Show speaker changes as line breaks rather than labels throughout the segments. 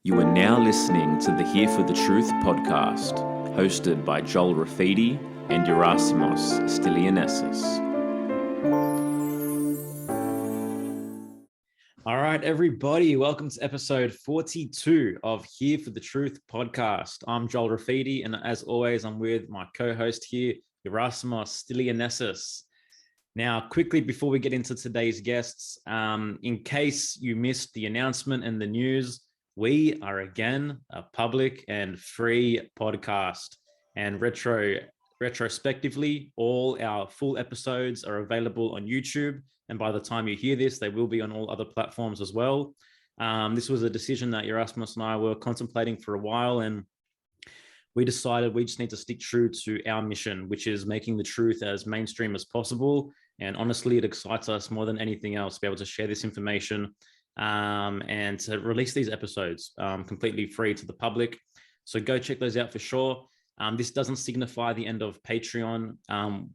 You are now listening to the Here for the Truth podcast, hosted by Joel Rafidi and Yerasimos Stilianessis.
All right, everybody, welcome to episode 42 of Here for the Truth podcast. I'm Joel Rafidi, and as always, I'm with my co-host here, Yerasimos Stilianessis. Now, quickly before we get into today's guests, in case you missed the announcement and the news, we are again a public and free podcast, and retrospectively, all our full episodes are available on YouTube. And by the time you hear this, they will be on all other platforms as well. This was a decision that Yerasimos and I were contemplating for a while, and we decided we just need to stick true to our mission, which is making the truth as mainstream as possible. And honestly, it excites us more than anything else to be able to share this information and to release these episodes completely free to the public. So go check those out for sure. This doesn't signify the end of Patreon.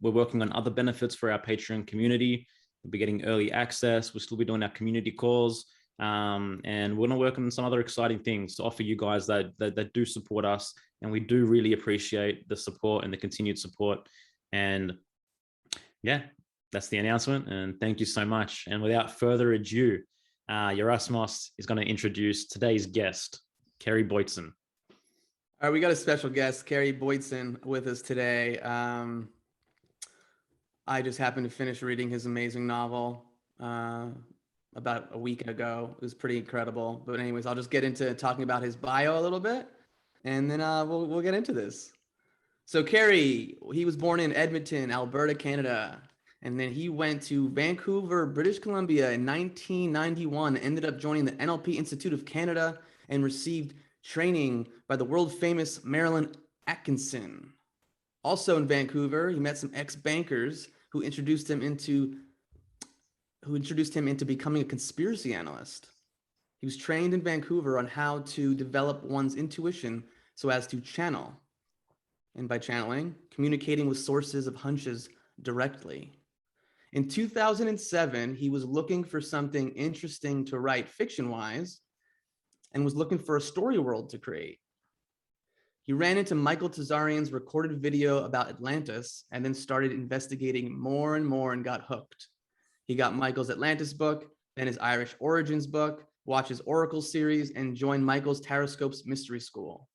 We're working on other benefits for our Patreon community. We'll be getting early access. We'll still be doing our community calls. And we're going to work on some other exciting things to offer you guys that do support us. And we do really appreciate the support and the continued support. And yeah, that's the announcement. And thank you so much. And without further ado, Yerasimos is going to introduce today's guest, Kerry Boytzun.
All right, we got a special guest, Kerry Boytzun, with us today. I just happened to finish reading his amazing novel about a week ago. It was pretty incredible. But anyways, I'll just get into talking about his bio a little bit, and then we'll get into this. So Kerry, he was born in Edmonton, Alberta, Canada. And then he went to Vancouver, British Columbia in 1991, ended up joining the NLP Institute of Canada and received training by the world famous Marilyn Atkinson. Also in Vancouver, he met some ex-bankers who introduced him into becoming a conspiracy analyst. He was trained in Vancouver on how to develop one's intuition so as to channel. And by channeling, communicating with sources of hunches directly. In 2007, he was looking for something interesting to write fiction-wise and was looking for a story world to create. He ran into Michael Tsarion's recorded video about Atlantis and then started investigating more and more and got hooked. He got Michael's Atlantis book, then his Irish Origins book, watched his Oracle series, and joined Michael's Taroscopes Mystery School.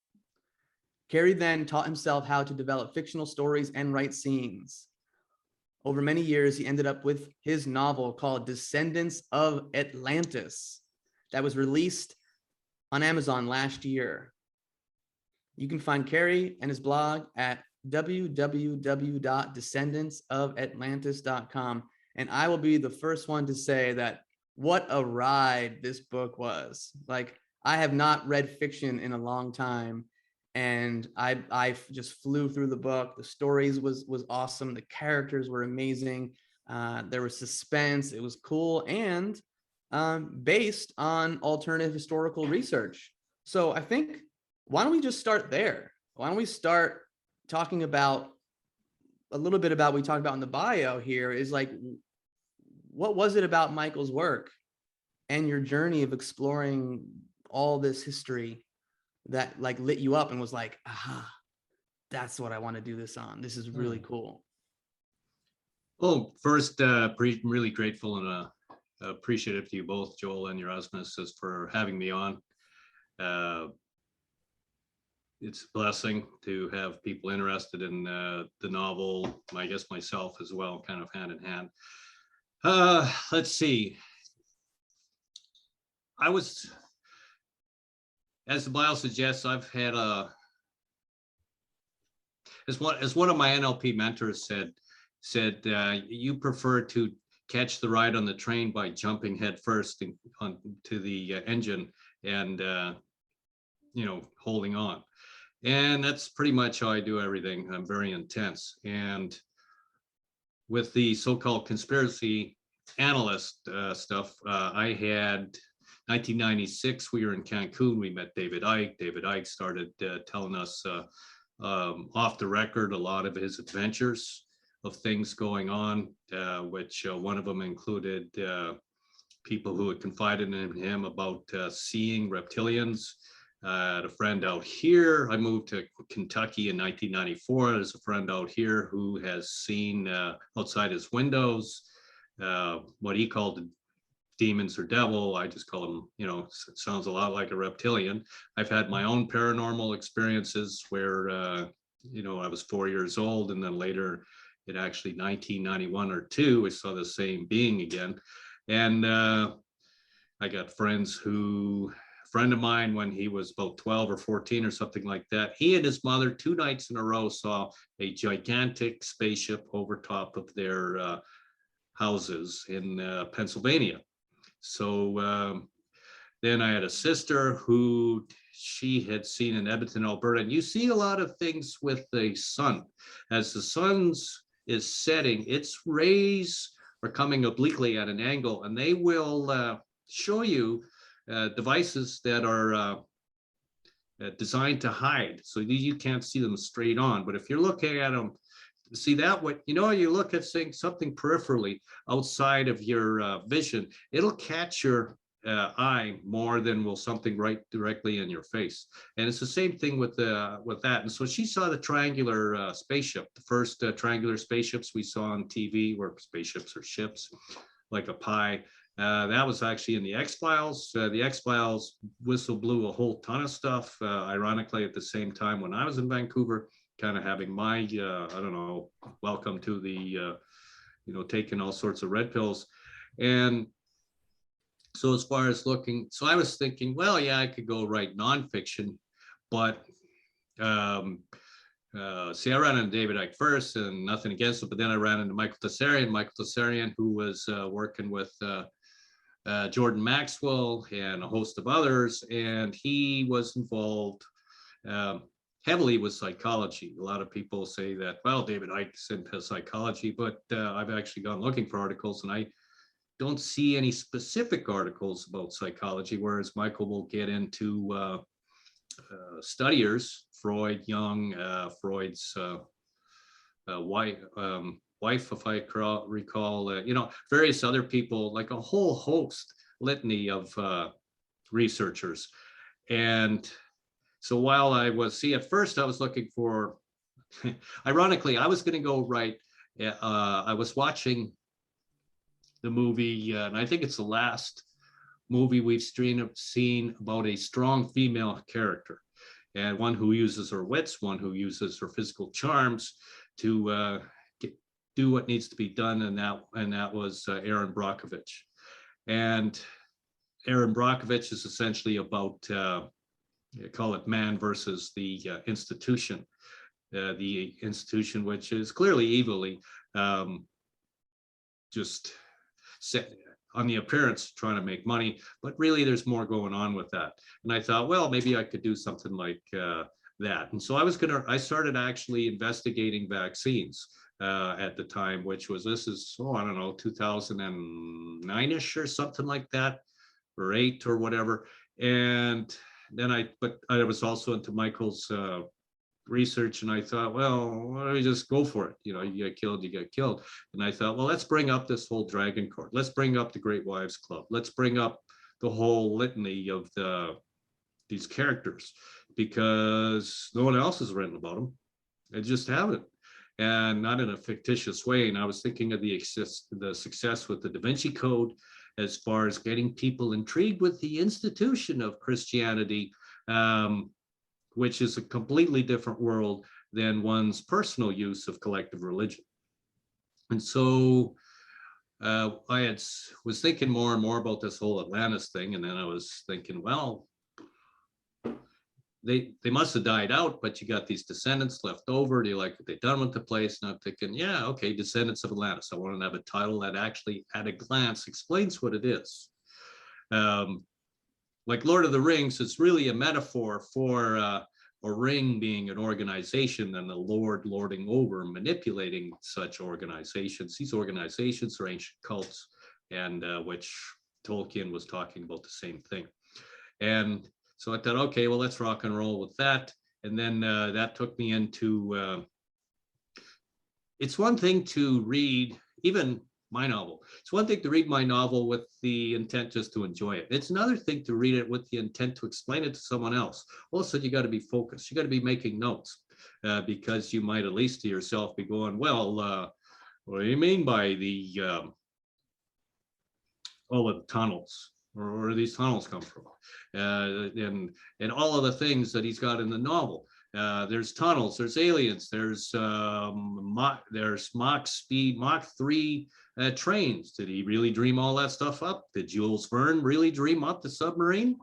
Kerry then taught himself how to develop fictional stories and write scenes. Over many years, he ended up with his novel called Descendants of Atlantis that was released on Amazon last year. You can find Kerry and his blog at www.descendantsofatlantis.com. And I will be the first one to say that what a ride this book was. Like, I have not read fiction in a long time. And I just flew through the book. The stories was awesome. The characters were amazing. There was suspense. It was cool and based on alternative historical research. So I think, why don't we just start there? Why don't we start talking about a little bit about what we talked about in the bio here is like, what was it about Michael's work and your journey of exploring all this history that like lit you up and was like, aha, that's what I want to do this on. This is really cool.
Well, first, really grateful and appreciative to you both, Joel and Yerasimos, for having me on. It's a blessing to have people interested in the novel, I guess myself as well, kind of hand in hand. Let's see. As the bio suggests, I've had as one of my NLP mentors said, you prefer to catch the ride on the train by jumping head first onto the engine and holding on. And that's pretty much how I do everything. I'm very intense. And with the so-called conspiracy analyst stuff, I had 1996, we were in Cancun. We met David Icke. David Icke started telling us off the record a lot of his adventures of things going on, which one of them included people who had confided in him about seeing reptilians, I had a friend out here. I moved to Kentucky in 1994. There's a friend out here who has seen outside his windows what he called the demons or devil. I just call them, you know, it sounds a lot like a reptilian. I've had my own paranormal experiences where, you know, I was 4 years old, and then later in actually 1991 or 2, I saw the same being again. And I got friends who, a friend of mine, when he was about 12 or 14 or something like that, he and his mother 2 nights in a row saw a gigantic spaceship over top of their houses in Pennsylvania. So then I had a sister who she had seen in Edmonton, Alberta. And you see a lot of things with the sun. As the sun's is setting, its rays are coming obliquely at an angle, and they will show you devices that are designed to hide. So you can't see them straight on. But if you're looking at them, see that what, you know, you look at something peripherally outside of your vision, it'll catch your eye more than will something right directly in your face. And it's the same thing with that. And so she saw the triangular spaceship. The first triangular spaceships we saw on TV were spaceships or ships, like a pie. That was actually in the X-Files. The X-Files whistle blew a whole ton of stuff. Ironically, at the same time when I was in Vancouver, kind of having my, I don't know, welcome to the, you know, taking all sorts of red pills. And so as far as looking, so I was thinking, well, yeah, I could go write nonfiction, but see, I ran into David Icke first, and nothing against it, but then I ran into Michael Tsarion, who was working with Jordan Maxwell and a host of others, and he was involved heavily with psychology. A lot of people say that, well, David Icke's into psychology, but I've actually gone looking for articles, and I don't see any specific articles about psychology, whereas Michael will get into studiers, Freud, Jung, Freud's wife, if I recall, you know, various other people, like a whole litany of researchers. And so while I was, see, at first I was looking for, ironically, I was going to go write, I was watching the movie, and I think it's the last movie we've seen about a strong female character, and one who uses her wits, one who uses her physical charms to do what needs to be done, and that was Erin Brockovich. And Erin Brockovich is essentially about, call it man versus the institution which is clearly evilly just set on the appearance trying to make money, but really there's more going on with that. And I thought, well, maybe I could do something like that. And so I started actually investigating vaccines at the time, which was, this is, I don't know, 2009-ish or something like that, or 8 or whatever. And then but I was also into Michael's research, and I thought, well, why don't we just go for it? You know, you get killed, you get killed. And I thought, well, let's bring up this whole Dragon Court. Let's bring up the Great Wives Club. Let's bring up the whole litany of these characters, because no one else has written about them. They just haven't, and not in a fictitious way. And I was thinking of the success with the Da Vinci Code, as far as getting people intrigued with the institution of Christianity, which is a completely different world than one's personal use of collective religion. And so I was thinking more and more about this whole Atlantis thing, and then I was thinking, well, they must have died out, but you got these descendants left over. Do you like what they've done with the place? And I'm thinking, yeah, okay, Descendants of Atlantis. I want to have a title that actually, at a glance, explains what it is. Like Lord of the Rings, it's really a metaphor for a ring being an organization, and the Lord lording over, manipulating such organizations. These organizations are ancient cults, and which Tolkien was talking about the same thing. And so I thought, okay, well, let's rock and roll with that. And then that took me into, it's one thing to read, even my novel. It's one thing to read my novel with the intent just to enjoy it. It's another thing to read it with the intent to explain it to someone else. Also, you got to be focused. You got to be making notes because you might, at least to yourself, be going, well, what do you mean by the all of the tunnels? Where do these tunnels come from? And all of the things that he's got in the novel. There's tunnels, there's aliens, there's Mach speed, Mach 3 trains. Did he really dream all that stuff up? Did Jules Verne really dream up the submarine?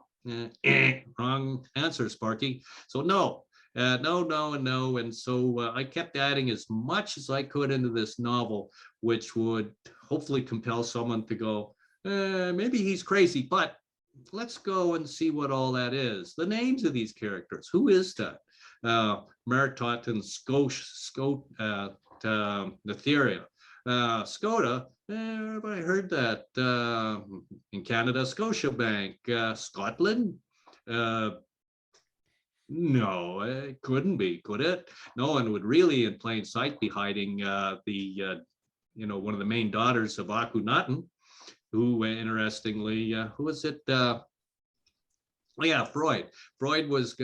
Wrong answer, Sparky. So no, no, and no. And so I kept adding as much as I could into this novel, which would hopefully compel someone to go, maybe he's crazy, but let's go and see what all that is. The names of these characters. Who is that? Meritot and Netheria. Skoda, everybody heard that. In Canada, Scotiabank. Scotland? No, it couldn't be, could it? No one would really in plain sight be hiding one of the main daughters of Akhenaten, who interestingly, who was it? Oh yeah, Freud. Freud was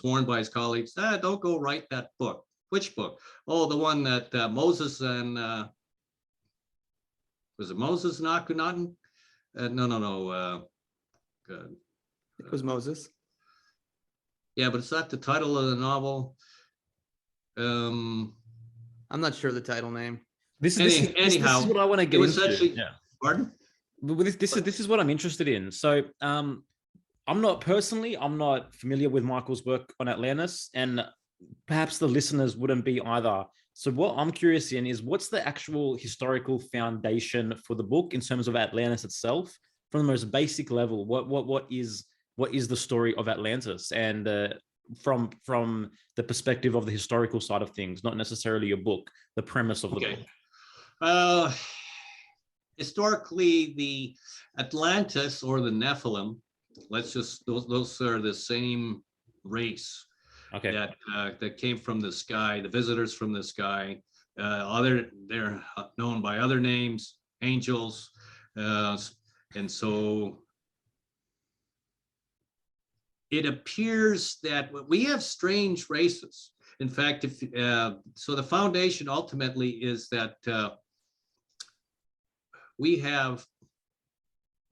warned by his colleagues, don't go write that book. Which book? Oh, the one that Moses and, was it Moses and Akhenaten? No.
It was Moses.
Yeah, but it's not the title of the novel.
I'm not sure the title name.
This is what I want to get into.
Actually, yeah. Pardon?
This is what I'm interested in. So I'm not familiar with Michael's work on Atlantis, and perhaps the listeners wouldn't be either. So what I'm curious in is what's the actual historical foundation for the book in terms of Atlantis itself, from the most basic level. What is the story of Atlantis, and from the perspective of the historical side of things, not necessarily your book, the premise of the book.
Historically, the Atlantis or the Nephilim, those are the same race. Okay. That came from the sky, the visitors from the sky. They're known by other names, angels, and so it appears that we have strange races. In fact, so the foundation ultimately is that we have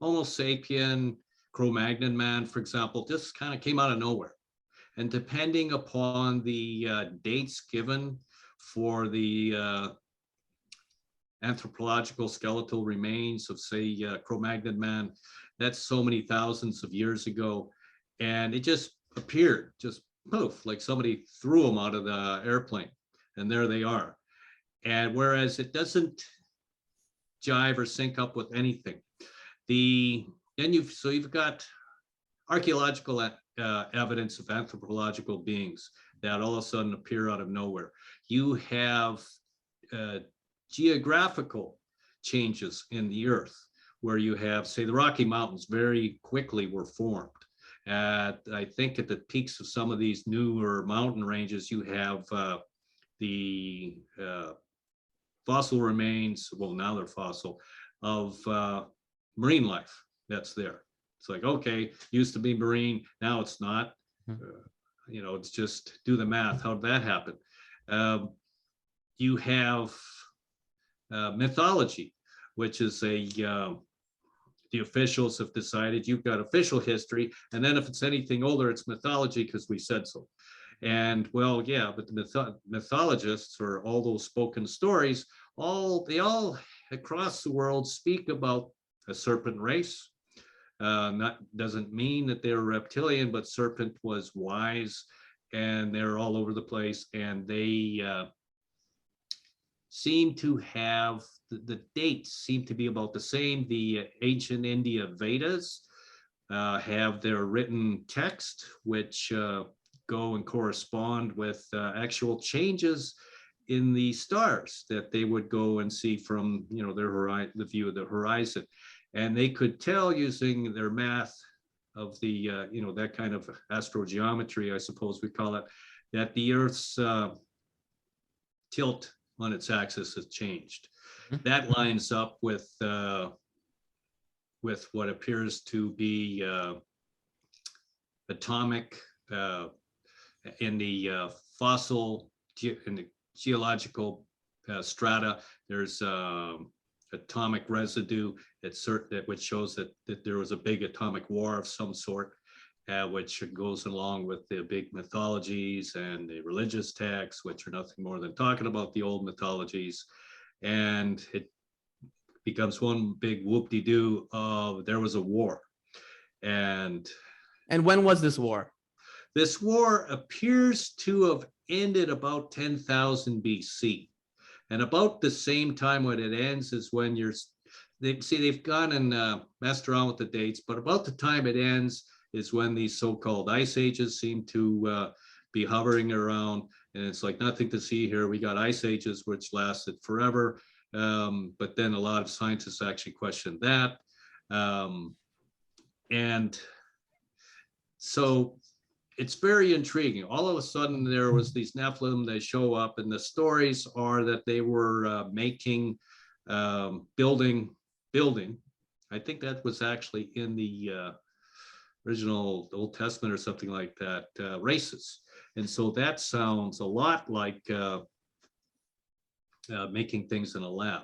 Homo sapien, Cro-Magnon man, for example, just kind of came out of nowhere. And depending upon the dates given for the anthropological skeletal remains of, say, Cro-Magnon man, that's so many thousands of years ago. And it just appeared, just poof, like somebody threw them out of the airplane. And there they are. And whereas it doesn't jive or sync up with anything, you've got archaeological evidence of anthropological beings that all of a sudden appear out of nowhere. You have geographical changes in the earth where you have, say, the Rocky Mountains very quickly were formed. I think at the peaks of some of these newer mountain ranges, you have the fossil remains, well, now they're fossil, of marine life that's there. It's like, okay, used to be marine, now it's not. It's just do the math. How did that happen? You have mythology, which is the officials have decided you've got official history, and then if it's anything older, it's mythology because we said so. And well, yeah, but the mythologists, or all those spoken stories, they all across the world speak about a serpent race. Doesn't mean that they're reptilian, but serpent was wise, and they're all over the place, and they seem to have the dates seem to be about the same. The ancient India Vedas have their written text, which go and correspond with actual changes in the stars that they would go and see from the view of the horizon. And they could tell using their math of the that kind of astrogeometry, I suppose we call it, that the Earth's tilt on its axis has changed. that lines up with what appears to be atomic in the fossil in the geological strata. There's atomic residue which shows that there was a big atomic war of some sort, which goes along with the big mythologies and the religious texts, which are nothing more than talking about the old mythologies. And it becomes one big whoop-de-doo of there was a war. And
when was this war?
This war appears to have ended about 10,000 BC. And about the same time when it ends is when they've gone and messed around with the dates, but about the time it ends is when these so-called ice ages seem to be hovering around. And it's like nothing to see here. We got ice ages, which lasted forever. But then a lot of scientists actually question that. And so it's very intriguing. All of a sudden, there was these Nephilim, they show up, and the stories are that they were making, building. I think that was actually in the original Old Testament or something like that, races. And so that sounds a lot like making things in a lab,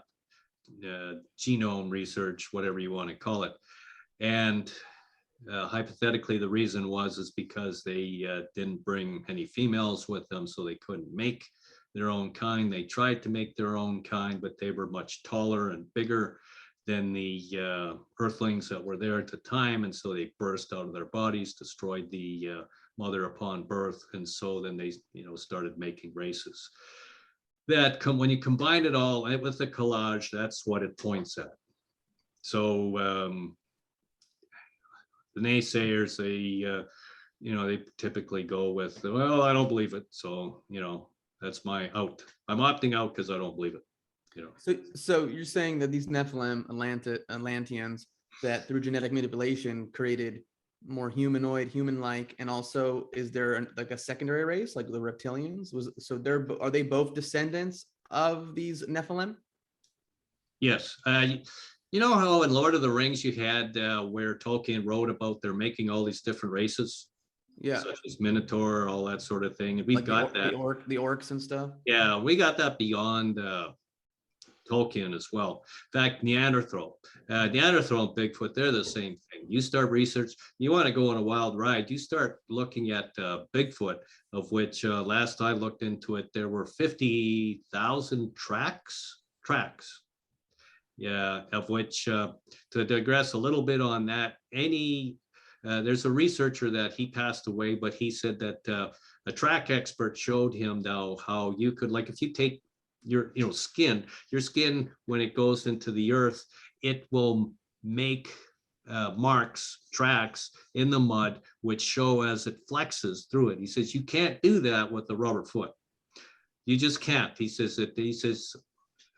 genome research, whatever you want to call it. And hypothetically, the reason is because they didn't bring any females with them, so they couldn't make their own kind. They tried to make their own kind, but they were much taller and bigger than the earthlings that were there at the time, and so they burst out of their bodies, destroyed the mother upon birth, and so then they started making races. That when you combine it all with the collage, that's what it points at. So the naysayers, they typically go with, well, I don't believe it, so that's my out. I'm opting out because I don't believe it.
So you're saying that these Nephilim Atlanteans that through genetic manipulation created more humanoid, human-like, and also is there like a secondary race like the reptilians? Are they both descendants of these Nephilim?
Yes. You know how in Lord of the Rings you had where Tolkien wrote about they're making all these different races, such as Minotaur, all that sort of thing, and we got that
the orcs and stuff.
Yeah, we got that beyond Tolkien as well. In fact, Neanderthal and Bigfoot, they're the same thing. You start research, you want to go on a wild ride, you start looking at Bigfoot, of which last I looked into it, there were 50,000 tracks. Yeah, of which, to digress a little bit on that, there's a researcher that he passed away, but he said that a track expert showed him now how you could, like if you take your skin when it goes into the earth, it will make tracks in the mud which show as it flexes through it. He says you can't do that with the rubber foot. You just can't. He says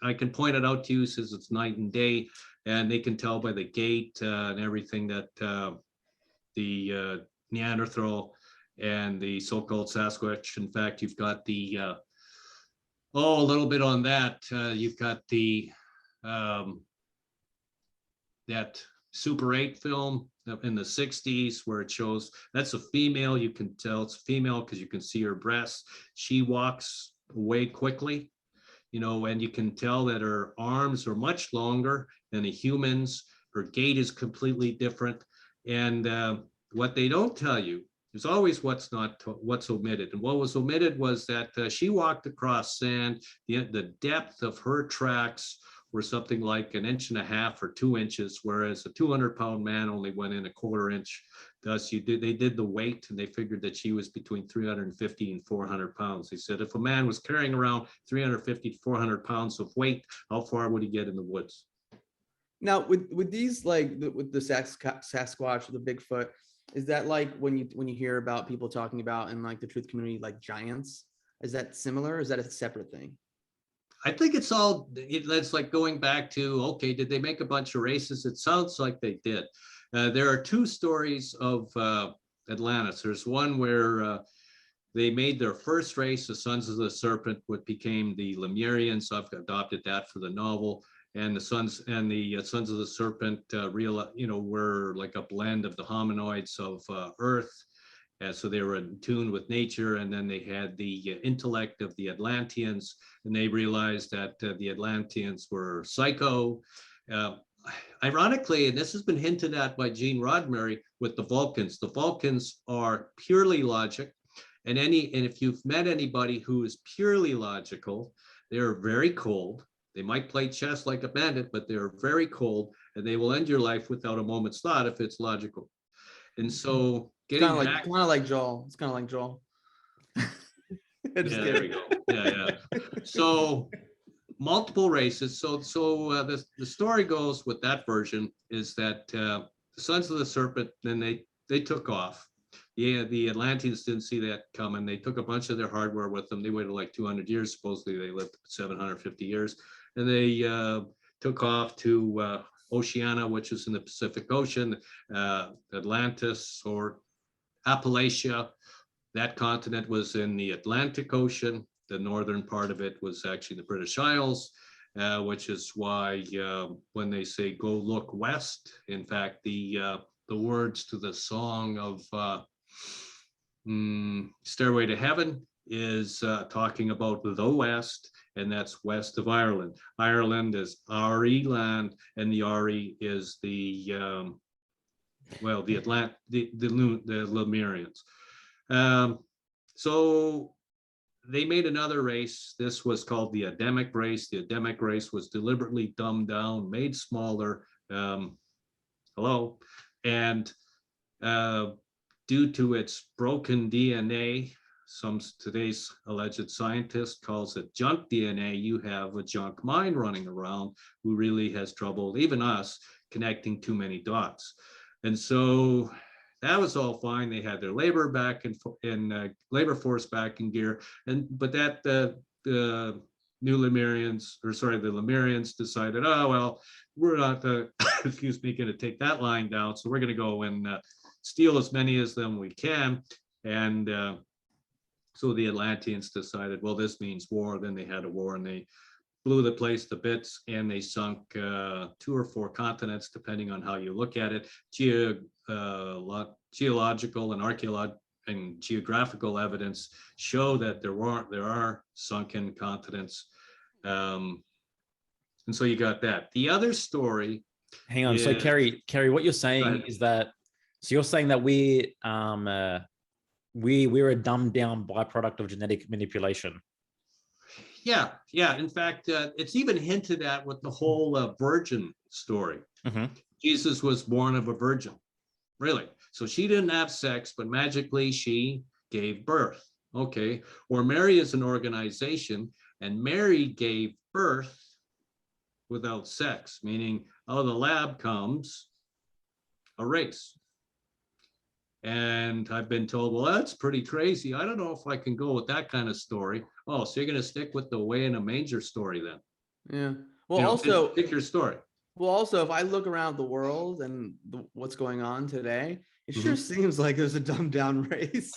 I can point it out to you. He says it's night and day, and they can tell by the gait and everything that the Neanderthal and the so-called Sasquatch. In fact, you've got the a little bit on that. You've got the that Super 8 film in the 60s where it shows that's a female. You can tell it's a female because you can see her breasts. She walks away quickly, and you can tell that her arms are much longer than a human's. Her gait is completely different. And what they don't tell you, there's always what's omitted. And what was omitted was that she walked across sand. The depth of her tracks were something like 1.5 inches or 2 inches, whereas a 200-pound man only went in 1/4 inch. Thus, they did the weight, and they figured that she was between 350 and 400 pounds. They said if a man was carrying around 350 to 400 pounds of weight, how far would he get in the woods?
Now, with these, like with the Sasquatch, the Bigfoot, is that like when you hear about people talking about in like the truth community, like giants? Is that similar? Or is that a separate thing?
I think it's like going back to, okay, did they make a bunch of races? It sounds like they did. There are two stories of Atlantis. There's one where they made their first race, the Sons of the Serpent, what became the Lemurians. I've adopted that for the novel. and the sons of the serpent were like a blend of the hominoids of Earth. So they were in tune with nature, and then they had the intellect of the Atlanteans, and they realized that the Atlanteans were psycho. Ironically, and this has been hinted at by Gene Roddenberry with the Vulcans. The Vulcans are purely logic, and if you've met anybody who is purely logical, they're very cold. They might play chess like a bandit, but they're very cold, and they will end your life without a moment's thought if it's logical. And so getting back,
kind of like Joel. It's kind of like Joel.
there we go. Yeah. So multiple races. So the story goes with that version is that the sons of the serpent, then they took off. Yeah, the Atlanteans didn't see that coming. They took a bunch of their hardware with them. They waited like 200 years. Supposedly they lived 750 years, and they took off to Oceania, which is in the Pacific Ocean, Atlantis or Appalachia. That continent was in the Atlantic Ocean. The northern part of it was actually the British Isles, which is why when they say go look west, in fact, the words to the song of Stairway to Heaven is talking about the West, and that's west of Ireland. Ireland is RE land, and the RE is the Lemurians. So they made another race. This was called the Adamic race. The Adamic race was deliberately dumbed down, made smaller. And due to its broken DNA, today's alleged scientist calls it junk DNA. You have a junk mind running around who really has trouble, even us, connecting too many dots. And so that was all fine. They had their labor back in labor force back in gear, but that the Lemurians decided, oh well, we're not going to take that line down, so we're going to go and steal as many as them we can. And so the Atlanteans decided, well, this means war. Then they had a war, and they blew the place to bits, and they sunk 2 or 4 continents, depending on how you look at it. Geological and archaeological and geographical evidence show that there are sunken continents. And so you got that. The other story.
Hang on. So Kerry, what you're saying is that, so you're saying that we're a dumbed down byproduct of genetic manipulation.
Yeah. In fact, it's even hinted at with the whole virgin story.
Mm-hmm.
Jesus was born of a virgin, really. So she didn't have sex, but magically she gave birth. Okay. Or Mary is an organization, and Mary gave birth without sex, meaning out of the lab comes a race. And I've been told, well, that's pretty crazy. I don't know if I can go with that kind of story. Oh, so you're going to stick with the way in a manger story then?
Yeah. Well,
pick your story.
Well, also, if I look around the world and what's going on today, it sure seems like there's a dumbed down race.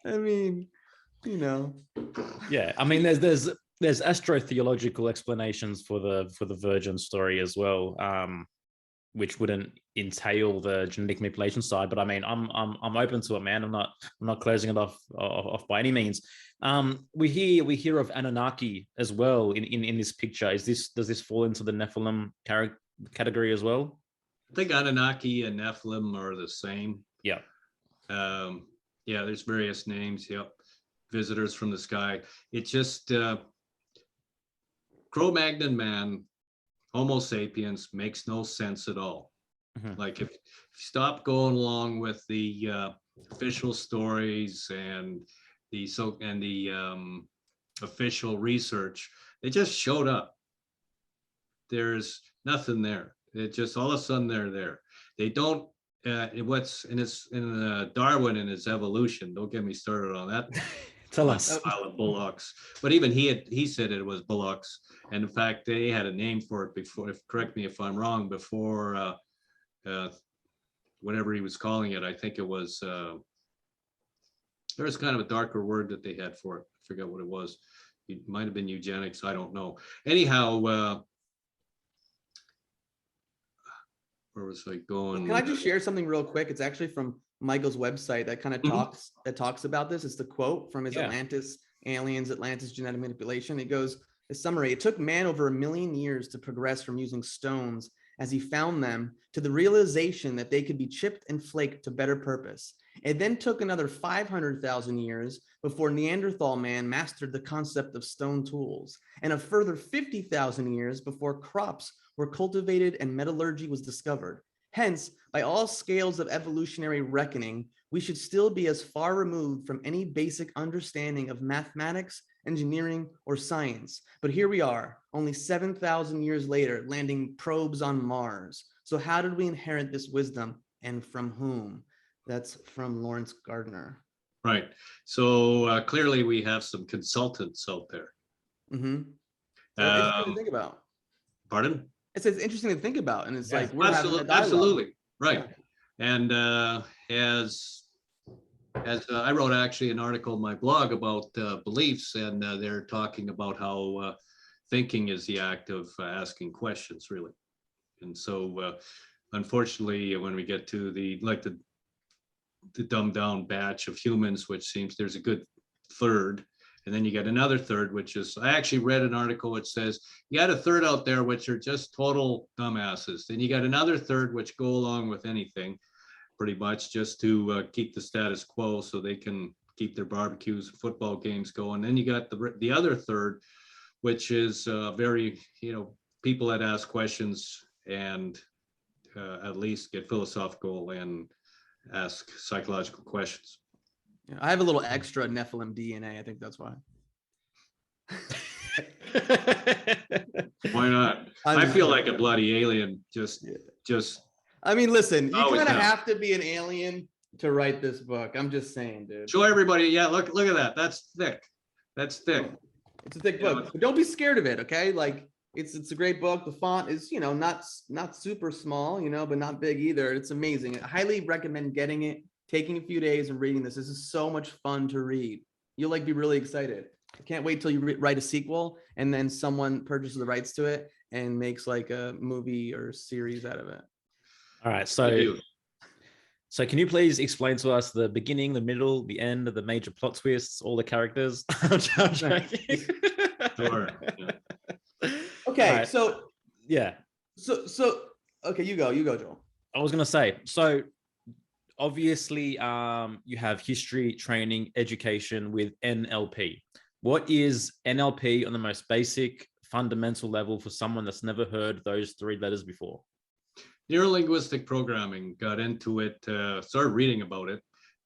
I mean,
Yeah, I mean, there's astrotheological explanations for the virgin story as well, which wouldn't entail the genetic manipulation side. But I mean, I'm open to it, man. I'm not closing it off by any means. We hear of Anunnaki as well in this picture. Does this fall into the Nephilim category as well?
I think Anunnaki and Nephilim are the same.
Yeah.
There's various names. Yep. Visitors from the sky. It's just Cro-Magnon man, Homo sapiens makes no sense at all. Mm-hmm. Like if you stop going along with the official stories and the official research, they just showed up. There's nothing there. It just all of a sudden they're there. They don't. What's in Darwin and his evolution? Don't get me started on that.
Tell us.
Pile of bullocks. But even he said it was bullocks, and in fact they had a name for it before. Correct me if I'm wrong. Before whatever he was calling it, I think it was. There was kind of a darker word that they had for it. I forget what it was. It might have been eugenics. I don't know. Anyhow, where was I going?
Can I just share something real quick? It's actually from Michael's website that kind of talks about this. It's the quote from his Atlantis genetic manipulation. It goes, a summary: it took man over 1 million years to progress from using stones as he found them to the realization that they could be chipped and flaked to better purpose. It then took another 500,000 years before Neanderthal man mastered the concept of stone tools, and a further 50,000 years before crops were cultivated and metallurgy was discovered. Hence, by all scales of evolutionary reckoning, we should still be as far removed from any basic understanding of mathematics, engineering, or science. But here we are, only 7,000 years later, landing probes on Mars. So how did we inherit this wisdom, and from whom? That's from Lawrence Gardner.
Right. So clearly we have some consultants out there.
Mm-hmm. So interesting to think about.
Pardon?
It's interesting to think about, and it's like we're
absolutely,
having a dialogue.
absolutely right. Yeah. And as I wrote actually an article in my blog about beliefs, and they're talking about how thinking is the act of asking questions, really. And so, unfortunately, when we get to the dumbed down batch of humans, which seems there's a good third. And then you get another third, which is, I actually read an article which says you got a third out there which are just total dumbasses. Then you got another third which go along with anything, pretty much just to keep the status quo so they can keep their barbecues, football games going. Then you got the other third, which is very, people that ask questions and at least get philosophical and ask psychological questions.
Yeah, I have a little extra Nephilim DNA. I think that's why.
Why not? I feel like a bloody alien. Just.
I mean, listen, you
Always
kind of
have.
have to be an alien to write this book. I'm just saying, dude.
Show everybody. Yeah, look at that. That's thick. That's thick.
It's a thick book. But don't be scared of it, okay? Like it's a great book. The font is, not super small, but not big either. It's amazing. I highly recommend getting it, taking a few days and reading this. This is so much fun to read. You'll be really excited. I can't wait till you write a sequel and then someone purchases the rights to it and makes like a movie or series out of it.
All right. So can you please explain to us the beginning, the middle, the end, the major plot twists, all the characters? I'm joking.
Sure. Yeah.
Okay.
Right.
So
yeah.
So okay, you go, Joel.
I was going to say, so obviously you have history, training, education with NLP. What is NLP on the most basic, fundamental level for someone that's never heard those 3 letters before?
Neurolinguistic programming. Got into it, started reading about it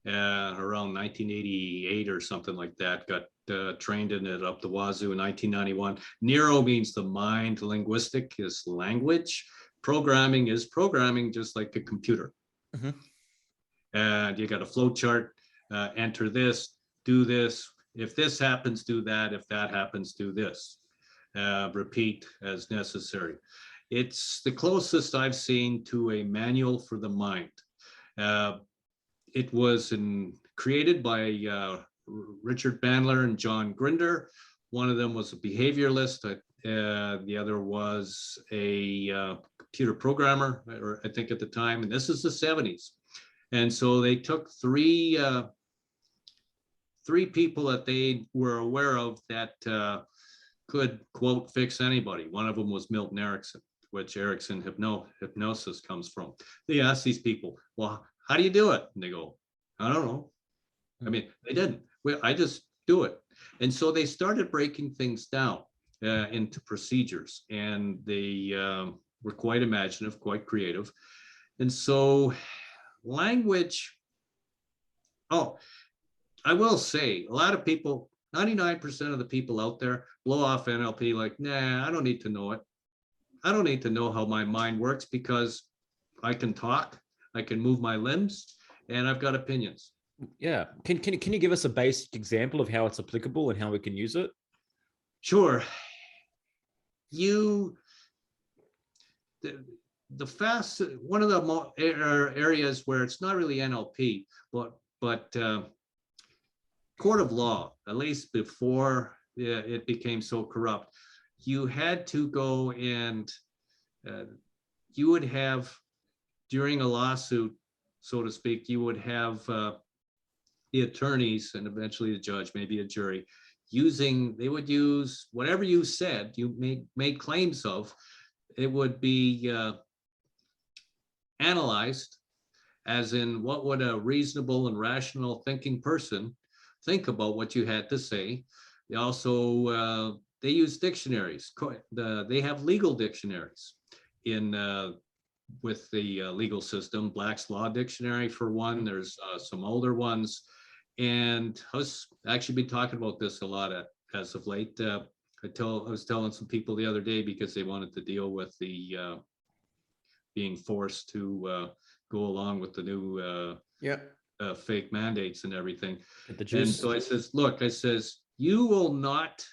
around 1988 or something like that. Got trained in it up the wazoo in 1991. Neuro means the mind. Linguistic is language. Programming is programming, just like a computer.
Mm-hmm.
And you got a flow chart. Enter this, do this. If this happens, do that. If that happens, do this. Repeat as necessary. It's the closest I've seen to a manual for the mind. It was created by Richard Bandler and John Grinder. One of them was a behavioralist. The other was a computer programmer, I think at the time, and this is the 70s. And so they took three people that they were aware of that could, quote, fix anybody. One of them was Milton Erickson, which Erickson hypnosis comes from. They asked these people, well, how do you do it? And they go, I don't know. I mean, they didn't. I just do it. And so they started breaking things down into procedures, and they were quite imaginative, quite creative. And so language, I will say, a lot of people, 99% of the people out there blow off NLP like, nah, I don't need to know it. I don't need to know how my mind works because I can talk, I can move my limbs, and I've got opinions.
Yeah. Can you give us a basic example of how it's applicable and how we can use it?
Sure. One of the areas where it's not really NLP, but court of law, at least before it became so corrupt. You had to go and you would have, during a lawsuit, so to speak, you would have the attorneys and eventually the judge, maybe a jury, they would use whatever you said, you made claims of, it would be analyzed as in what would a reasonable and rational thinking person think about what you had to say. They also, they use dictionaries. They have legal dictionaries with the legal system. Black's Law Dictionary for one. There's some older ones. And I was actually been talking about this a lot as of late. I was telling some people the other day because they wanted to deal with the being forced to go along with the new fake mandates and everything. And so I says, look, you will not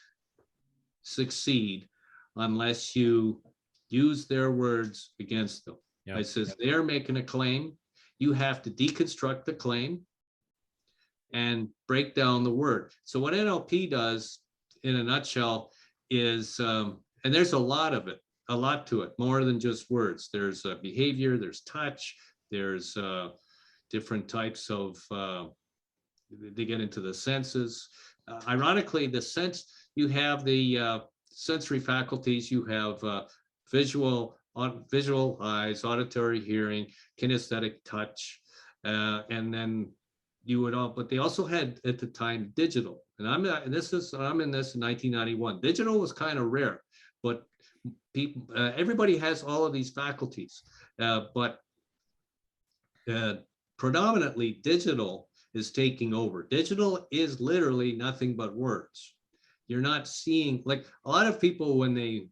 succeed unless you use their words against them. I says, they're making a claim. You have to deconstruct the claim and break down the word. So what NLP does in a nutshell is, and there's a lot to it, more than just words. There's behavior, there's touch, there's different types of, they get into the senses. Ironically, the sense, you have the sensory faculties, you have visual eyes, auditory hearing, kinesthetic touch, and then you would all, but they also had at the time digital. And I'm in this in 1991. Digital was kind of rare, but people, everybody has all of these faculties, but predominantly digital is taking over. Digital is literally nothing but words. You're not seeing, like a lot of people when they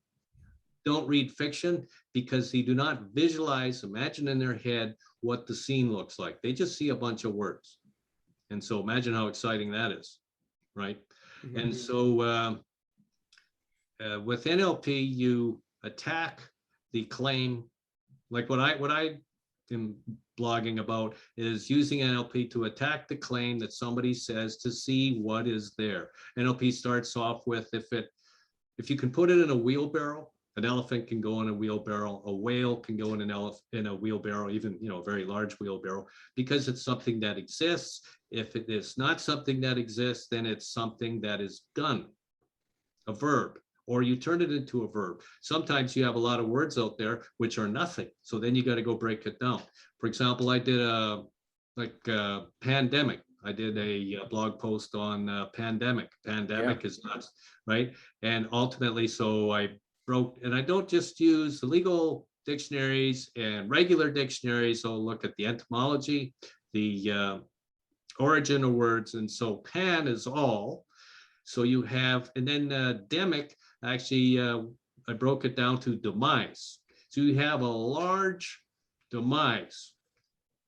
don't read fiction, because they do not visualize, imagine in their head what the scene looks like. They just see a bunch of words. And so imagine how exciting that is, right? Mm-hmm. And so with NLP, you attack the claim, like what I am blogging about is using NLP to attack the claim that somebody says to see what is there. NLP starts off with, if you can put it in a wheelbarrow, an elephant can go in a wheelbarrow, a whale can go in a wheelbarrow, even a very large wheelbarrow, because it's something that exists. If it is not something that exists, then it's something that is done, a verb, or you turn it into a verb. Sometimes you have a lot of words out there which are nothing. So then you got to go break it down. For example, I did a pandemic. I did a blog post on pandemic. Pandemic is nuts, right? And ultimately, so I broke, and I don't just use the legal dictionaries and regular dictionaries. I'll look at the etymology, the origin of words. And so pan is all. So you have, and then demic, actually, I broke it down to demise. So you have a large demise,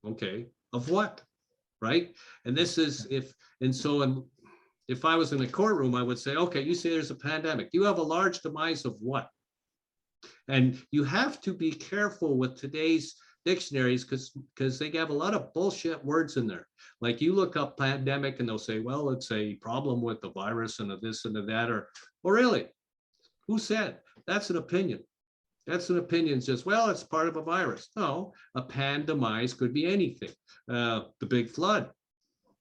okay, of what, right? And this is if I was in a courtroom, I would say, okay, you say there's a pandemic. You have a large demise of what? And you have to be careful with today's dictionaries because they have a lot of bullshit words in there. Like you look up pandemic and they'll say, well, it's a problem with the virus and of this and of that, or really, who said? That's an opinion. That's an opinion. It's just, well, it's part of a virus. No, a pandemise could be anything. The big flood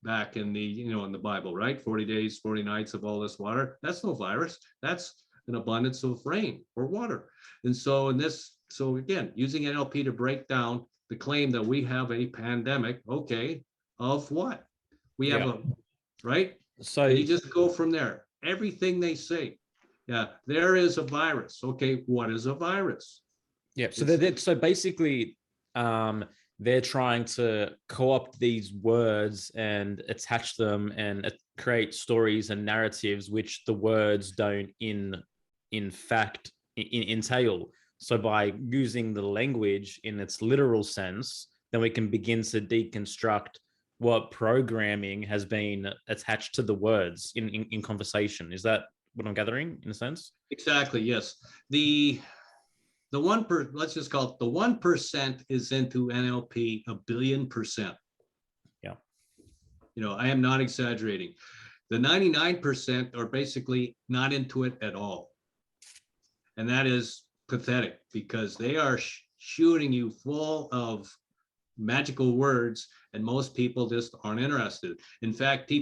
back in the, in the Bible, right? 40 days, 40 nights of all this water. That's no virus. That's an abundance of rain or water. And so so again, using NLP to break down the claim that we have a pandemic, okay, of what? We have right? So and you just go from there. Everything they say. Yeah, there is a virus. Okay, what is a virus?
Yeah, so basically, they're trying to co-opt these words and attach them and create stories and narratives which the words don't in fact entail. So by using the language in its literal sense, then we can begin to deconstruct what programming has been attached to the words in conversation. Is that what I'm gathering in a sense?
Exactly, yes. Let's just call it the 1% is into NLP 1 billion%.
Yeah.
I am not exaggerating. The 99% are basically not into it at all. And that is pathetic because they are shooting you full of magical words, and most people just aren't interested. In fact,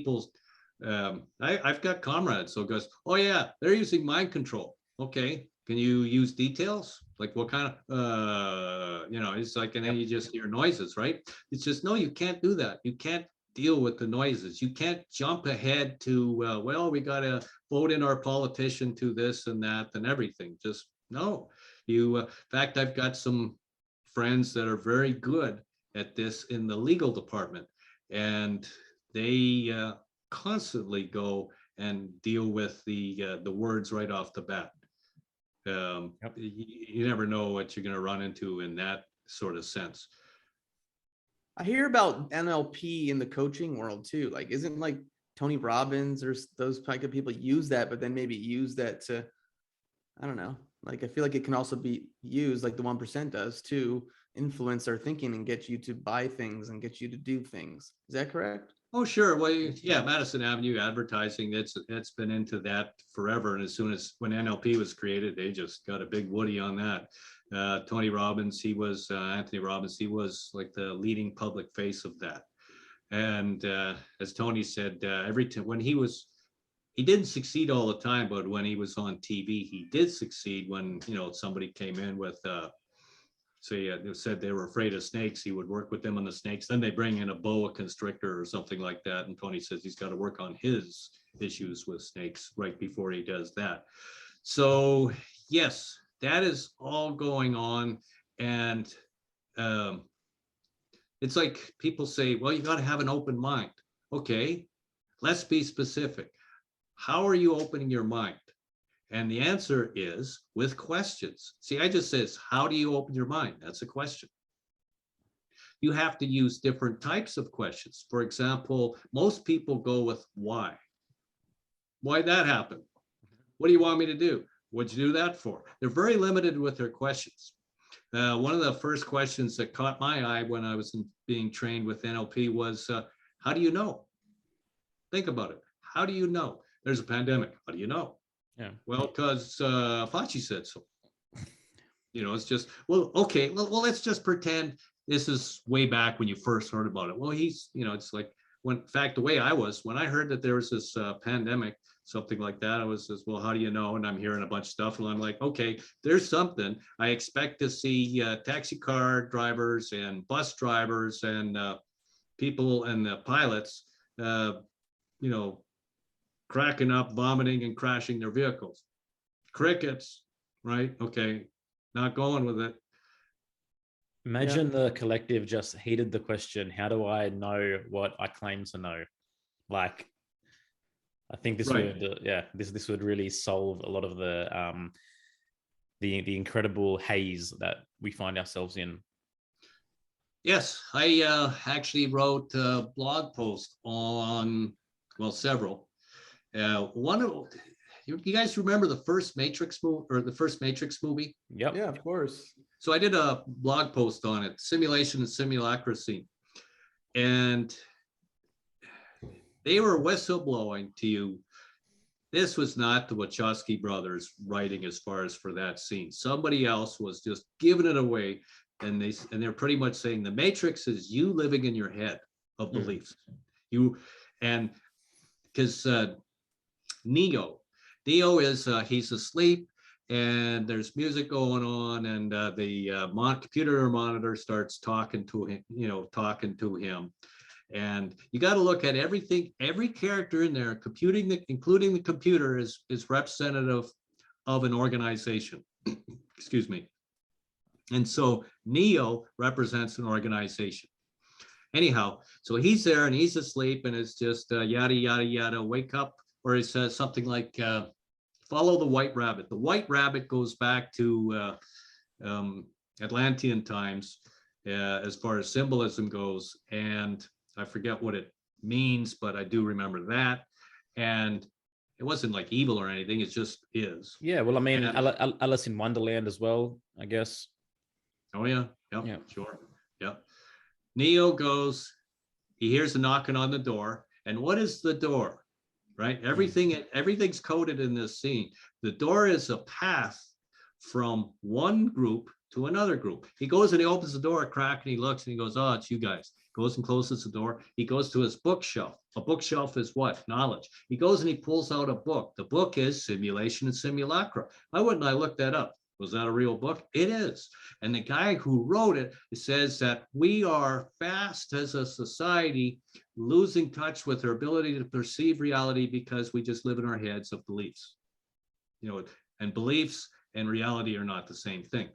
I've got comrades who goes, oh yeah, they're using mind control. Okay, can you use details? Like what kind of, it's like, and then you just hear noises, right? It's just, no, you can't do that. You can't deal with the noises. You can't jump ahead to, well, we got to vote in our politician to this and that and everything. Just no. In fact, I've got some friends that are very good at this in the legal department, and they constantly go and deal with the words right off the bat. You never know what you're going to run into in that sort of sense.
I hear about NLP in the coaching world too. Like, isn't like Tony Robbins or those type of people use that, but then maybe use that to, I don't know. Like, I feel like it can also be used like the 1% does to influence our thinking and get you to buy things and get you to do things. Is that correct?
Oh, sure. Well, yeah, Madison Avenue advertising, it's been into that forever. And as soon as when NLP was created, they just got a big woody on that. Tony Robbins, Anthony Robbins, he was like the leading public face of that. And as Tony said, when he didn't succeed all the time, but when he was on TV, he did succeed when, somebody came in with, they said they were afraid of snakes. He would work with them on the snakes. Then they bring in a boa constrictor or something like that. And Tony says he's got to work on his issues with snakes right before he does that. So yes, that is all going on. And it's like people say, well, you got to have an open mind. Okay, let's be specific. How are you opening your mind? And the answer is with questions. See, I just says, how do you open your mind? That's a question. You have to use different types of questions. For example, most people go with why. Why'd that happen? What do you want me to do? What'd you do that for? They're very limited with their questions. One of the first questions that caught my eye when I was being trained with NLP was, how do you know? Think about it. How do you know? There's a pandemic. How do you know?
Yeah.
Well, because Apache said so. It's just, well, okay, well, let's just pretend this is way back when you first heard about it. Well, it's like, in fact, the way I was, when I heard that there was this pandemic, something like that, I was just, well, how do you know? And I'm hearing a bunch of stuff, and I'm like, okay, there's something. I expect to see taxi car drivers and bus drivers and people and the pilots, cracking up, vomiting, and crashing their vehicles. Crickets, right? Okay, not going with it.
Imagine the collective just heeded the question, how do I know what I claim to know? Like, I think this this would really solve a lot of the incredible haze that we find ourselves in.
Yes, I actually wrote a blog post on, well, several. One of you guys remember the first Matrix movie or the first Matrix movie?
Yep.
Yeah, of course.
So I did a blog post on it, simulation and simulacracy, and they were whistleblowing to you. This was not the Wachowski brothers writing as far as for that scene. Somebody else was just giving it away, and they're pretty much saying the Matrix is you living in your head of beliefs. Because Neo is he's asleep, and there's music going on, and the computer monitor starts talking to him, and you got to look at everything. Every character in there, including the computer, is representative of an organization. Excuse me. And so Neo represents an organization. Anyhow, so he's there and he's asleep, and it's just yada yada yada. Wake up. Or he says something like, follow the white rabbit. The white rabbit goes back to Atlantean times as far as symbolism goes. And I forget what it means, but I do remember that. And it wasn't like evil or anything. It just is.
Yeah, well, I mean, Alice in Wonderland as well, I guess.
Oh, yeah. Yep, yeah. Sure. Yep. Neo goes, he hears a knocking on the door. And what is the door? right? Everything's coded in this scene. The door is a path from one group to another group. He goes and he opens the door a crack and he looks and he goes, oh, it's you guys. Goes and closes the door. He goes to his bookshelf. A bookshelf is what? Knowledge. He goes and he pulls out a book. The book is Simulation and Simulacra. Why wouldn't I look that up? Was that a real book? It is. And the guy who wrote it says that we are fast as a society losing touch with our ability to perceive reality because we just live in our heads of beliefs. And beliefs and reality are not the same thing.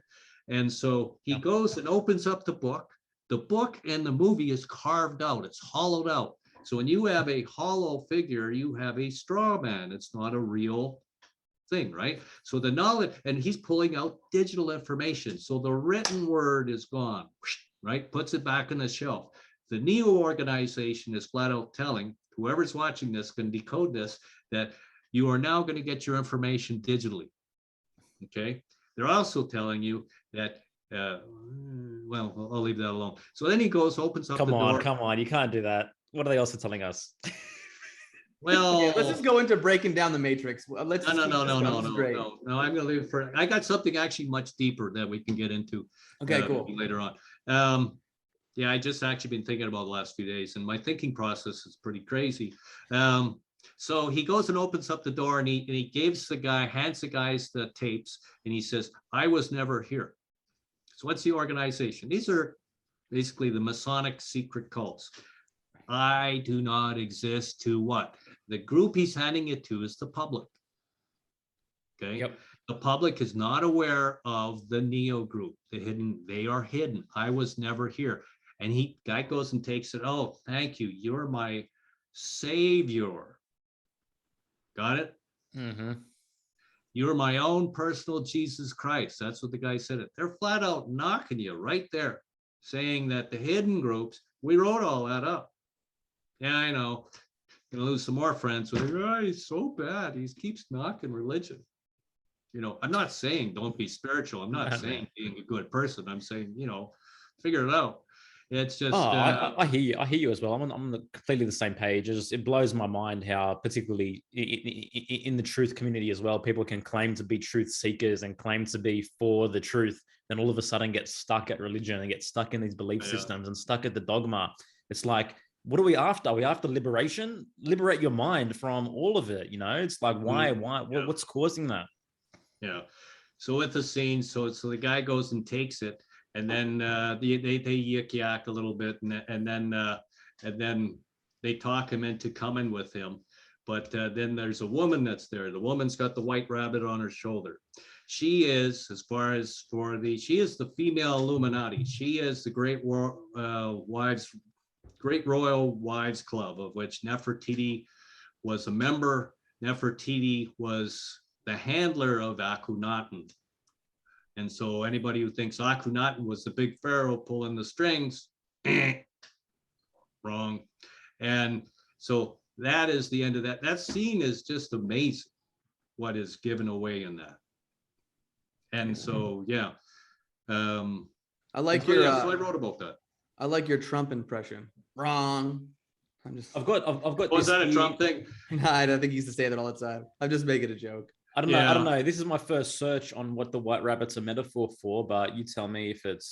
And so he goes and opens up the book. The book and the movie is carved out. It's hollowed out. So when you have a hollow figure, you have a straw man. It's not a real thing, right? So the knowledge, and he's pulling out digital information. So the written word is gone, right? Puts it back on the shelf. The Neo organization is flat out telling whoever's watching this can decode this, that you are now going to get your information digitally. Okay. They're also telling you that, well, I'll leave that alone. So then he goes, opens up the door.
Come on. You can't do that. What are they also telling us?
Well,
yeah, let's just go into breaking down the Matrix.
No. I'm going to leave it for. I got something actually much deeper that we can get into.
Okay, cool.
Later on. Yeah, I just actually been thinking about the last few days, and my thinking process is pretty crazy. So he goes and opens up the door, and he hands the guys the tapes, and he says, "I was never here." So what's the organization? These are basically the Masonic secret cults. I do not exist to what? The group he's handing it to is the public. Okay.
Yep.
The public is not aware of the Neo group. They are hidden. I was never here. And guy goes and takes it. Oh, thank you. You're my savior. Got it?
Mm-hmm.
You're my own personal Jesus Christ. That's what the guy said it. They're flat out knocking you right there, saying that the hidden groups, we wrote all that up. Yeah, I know. Gonna lose some more friends with, oh, he's so bad. He keeps knocking religion. I'm not saying don't be spiritual. I'm not saying being a good person. I'm saying, figure it out. It's just.
I hear you. I hear you as well. I'm on completely the same page. It blows my mind how, particularly in the truth community as well, people can claim to be truth seekers and claim to be for the truth, then all of a sudden get stuck at religion and get stuck in these belief systems and stuck at the dogma. It's like, what are we after? Are we after liberation? Liberate your mind from all of it. It's like, why? What's causing that?
Yeah. So with the scene, so the guy goes and takes it, and then they yik yak a little bit, and then they talk him into coming with him. But then there's a woman that's there. The woman's got the white rabbit on her shoulder. She is, she is the female Illuminati. She is the Great Royal Wives Club, of which Nefertiti was a member. Nefertiti was the handler of Akhenaten. And so anybody who thinks Akhenaten was the big pharaoh pulling the strings, wrong. And so that is the end of that. That scene is just amazing what is given away in that. And so, yeah.
I like
so I wrote about that.
I like your Trump impression. Wrong.
I've got.
Was that a Trump thing?
No, I don't think he used to say that all the time. I'm just making a joke.
I don't know. This is my first search on what the white rabbit's a metaphor for, but you tell me if it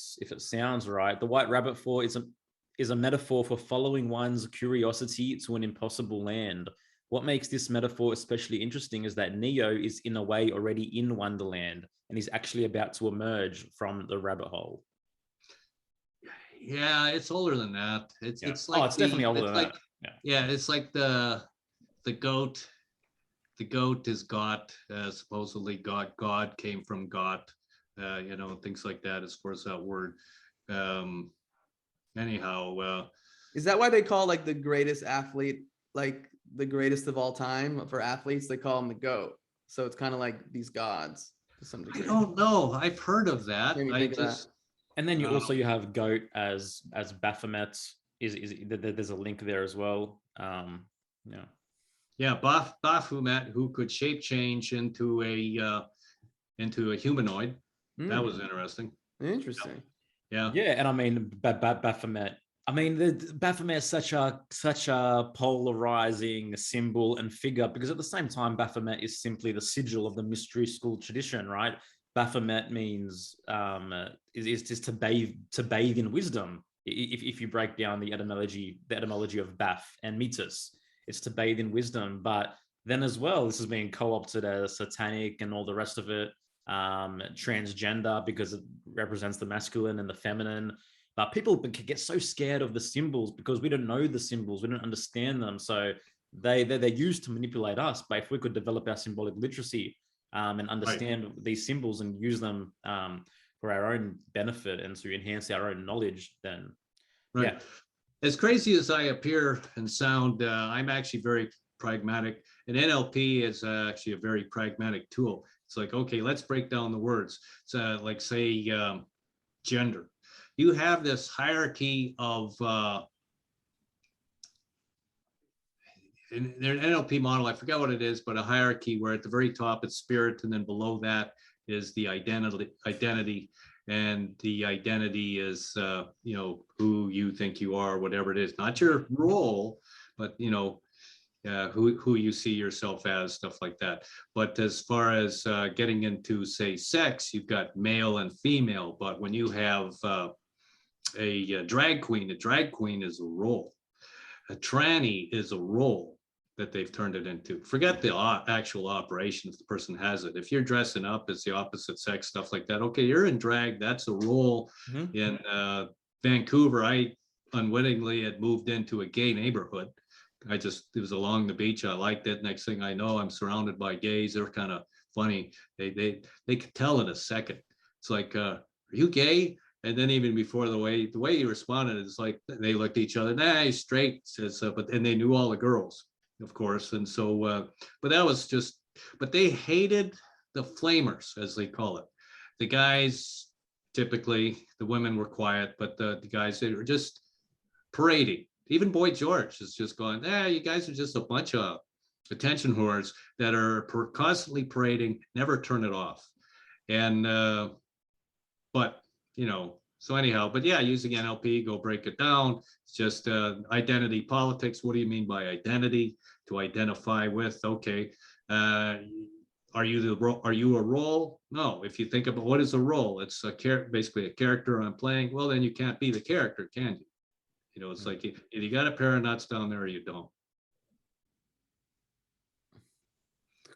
sounds right. The white rabbit is a metaphor for following one's curiosity to an impossible land. What makes this metaphor especially interesting is that Neo is in a way already in Wonderland, and he's actually about to emerge from the rabbit hole.
Yeah, it's older than that. It's like
it's definitely older than that.
Yeah, it's like the goat. The goat is God. Supposedly God came from God. Things like that as far as that word. Anyhow,
is that why they call like the greatest athlete, like the greatest of all time for athletes? They call him the GOAT. So it's kind of like these gods to some degree.
I don't know. I've heard of that.
And then you have goat as Baphomet. There's a link there as well.
Baphomet, who could shape change into a humanoid. That was interesting.
Interesting.
Yeah.
And I mean Baphomet I mean, Baphomet is such a polarizing symbol and figure, because at the same time, Baphomet is simply the sigil of the mystery school tradition, right? Baphomet means is to bathe in wisdom. If you break down the etymology of Baph and Mitos, it's to bathe in wisdom. But then as well, this is being co-opted as satanic and all the rest of it, transgender, because it represents the masculine and the feminine. But people get so scared of the symbols because we don't know the symbols, we don't understand them. So they're used to manipulate us. But if we could develop our symbolic literacy and understand these symbols and use them for our own benefit and to enhance our own knowledge, then yeah.
As crazy as I appear and sound, I'm actually very pragmatic. And NLP is actually a very pragmatic tool. It's like, okay, let's break down the words. So like say gender. You have this hierarchy of in their NLP model, I forget what it is, but a hierarchy where at the very top it's spirit, and then below that is the identity, and the identity is you know, who you think you are, whatever it is, not your role, but you know, who you see yourself as, stuff like that. But as far as getting into say sex, you've got male and female. But when you have a drag queen is a role. A tranny is a role that they've turned it into. Forget the actual operation if the person has it. If you're dressing up as the opposite sex, stuff like that, okay, you're in drag, that's a role. Mm-hmm. In Vancouver, I unwittingly had moved into a gay neighborhood. It was along the beach. I liked it. Next thing I know, I'm surrounded by gays. They're kind of funny. They could tell in a second. It's like, are you gay? And then even before the way he responded, it's like they looked at each other. Nah, he's straight. Says, and they knew all the girls, of course. And so, but that was just. But they hated the flamers, as they call it. The guys, typically, the women were quiet, but the guys, they were just parading. Even Boy George is just going, you guys are just a bunch of attention whores that are constantly parading, never turn it off. And but you know, so anyhow, but yeah, using NLP, go break it down. It's just identity politics. What do you mean by identity? To identify with, okay, are you a role? No. If you think about what is a role, it's basically a character I'm playing. Well, then you can't be the character, can you? You know, it's like if you got a pair of nuts down there, or you don't.